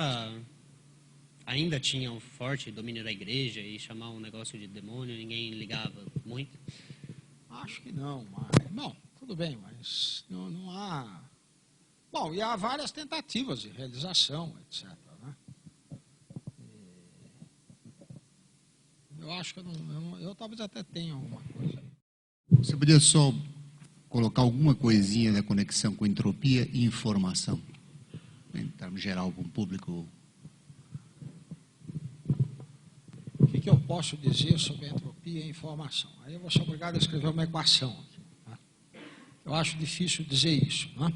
ainda tinha um forte domínio da igreja e chamar um negócio de demônio, ninguém ligava muito. Acho que não, mas... Bom, tudo bem, mas não há... Bom, e há várias tentativas de realização, etc. Né? Eu acho que eu talvez até tenha alguma coisa aí. Você poderia só colocar alguma coisinha da conexão com entropia e informação, em termos geral, para um público? O que eu posso dizer sobre entropia e informação? Aí eu vou ser obrigado a escrever uma equação aqui. Né? Eu acho difícil dizer isso. Né?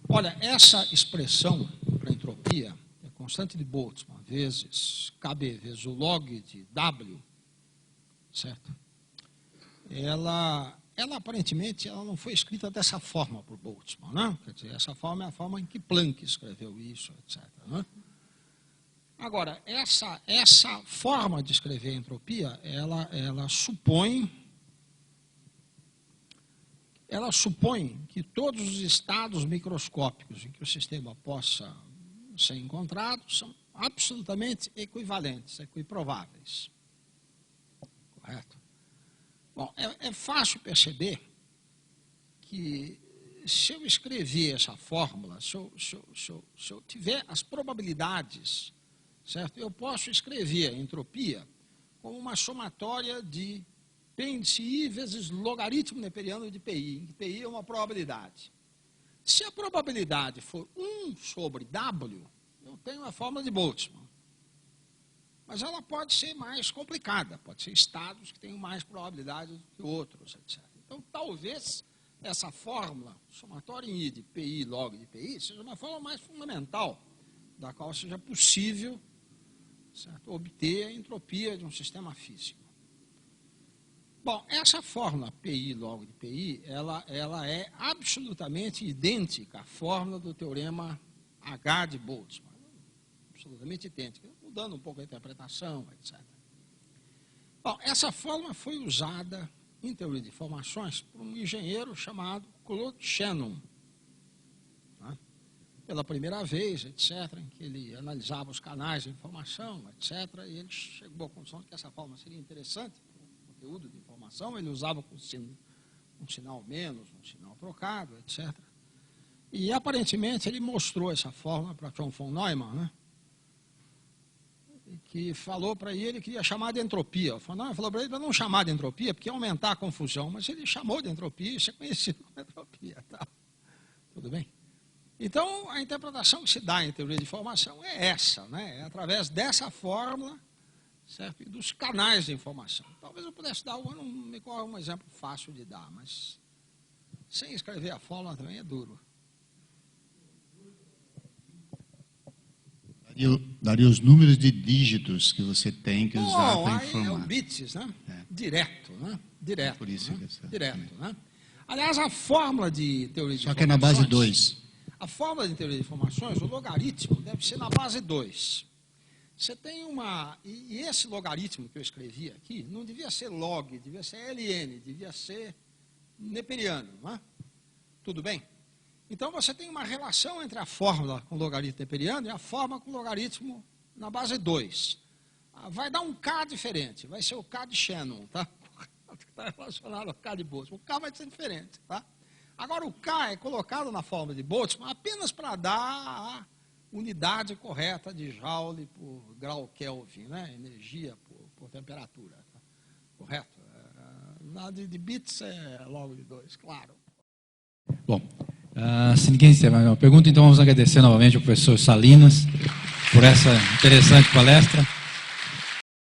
Olha, essa expressão para entropia é constante de Boltzmann vezes KB vezes o log de W, certo? Ela aparentemente ela não foi escrita dessa forma por Boltzmann, né? Quer dizer, essa forma é a forma em que Planck escreveu isso, etc. Né? Agora, essa forma de escrever entropia, ela supõe ela supõe que todos os estados microscópicos em que o sistema possa ser encontrado são absolutamente equivalentes, equiprováveis. Correto? Bom, é fácil perceber que se eu escrever essa fórmula, se eu tiver as probabilidades, certo? Eu posso escrever a entropia como uma somatória de P índice I vezes logaritmo neperiano de PI, em que PI é uma probabilidade. Se a probabilidade for 1 sobre W, eu tenho a fórmula de Boltzmann. Mas ela pode ser mais complicada, pode ser estados que tenham mais probabilidade do que outros, etc. Então, talvez essa fórmula, somatória em I de PI log de PI, seja uma fórmula mais fundamental, da qual seja possível, certo, obter a entropia de um sistema físico. Bom, essa fórmula PI log de PI, ela é absolutamente idêntica à fórmula do teorema H de Boltzmann. Absolutamente idêntica, mudando um pouco a interpretação, etc. Bom, essa fórmula foi usada em teoria de informações por um engenheiro chamado Claude Shannon, né? Pela primeira vez, etc., em que ele analisava os canais de informação, etc., e ele chegou à conclusão de que essa fórmula seria interessante para o conteúdo de informação. Ele usava um sinal menos, um sinal trocado, etc. E, aparentemente, ele mostrou essa fórmula para John von Neumann, né? Que falou para ele que ia chamar de entropia. O von Neumann falou para ele para não chamar de entropia, porque ia aumentar a confusão, mas ele chamou de entropia, isso é conhecido como entropia. Tá? Tudo bem? Então, a interpretação que se dá em teoria de informação é essa, né? É através dessa fórmula, certo? E dos canais de informação. Talvez eu pudesse dar não me corre um exemplo fácil de dar, mas sem escrever a fórmula também é duro. Daria os números de dígitos que você tem que usar para informar. É o bits, né? Direto, né? Direto. Por isso né? que Direto, né? Aliás, a fórmula de teoria de informações... Só que é na base 2. A fórmula de teoria de informações, o logaritmo, deve ser na base 2. Você tem uma... E esse logaritmo que eu escrevi aqui, não devia ser log, devia ser ln, devia ser neperiano, né? Tudo bem? Então, você tem uma relação entre a fórmula com o logaritmo neperiano e a fórmula com o logaritmo na base 2. Vai dar um K diferente, vai ser o K de Shannon, tá? Está relacionado ao K de Boltzmann. O K vai ser diferente, tá? Agora, o K é colocado na fórmula de Boltzmann apenas para dar a unidade correta de Joule por grau Kelvin, né? Energia por temperatura, tá? Correto? Nada de bits é logo de 2, claro. Bom, se ninguém tem mais uma pergunta, então vamos agradecer novamente ao professor Salinas por essa interessante palestra.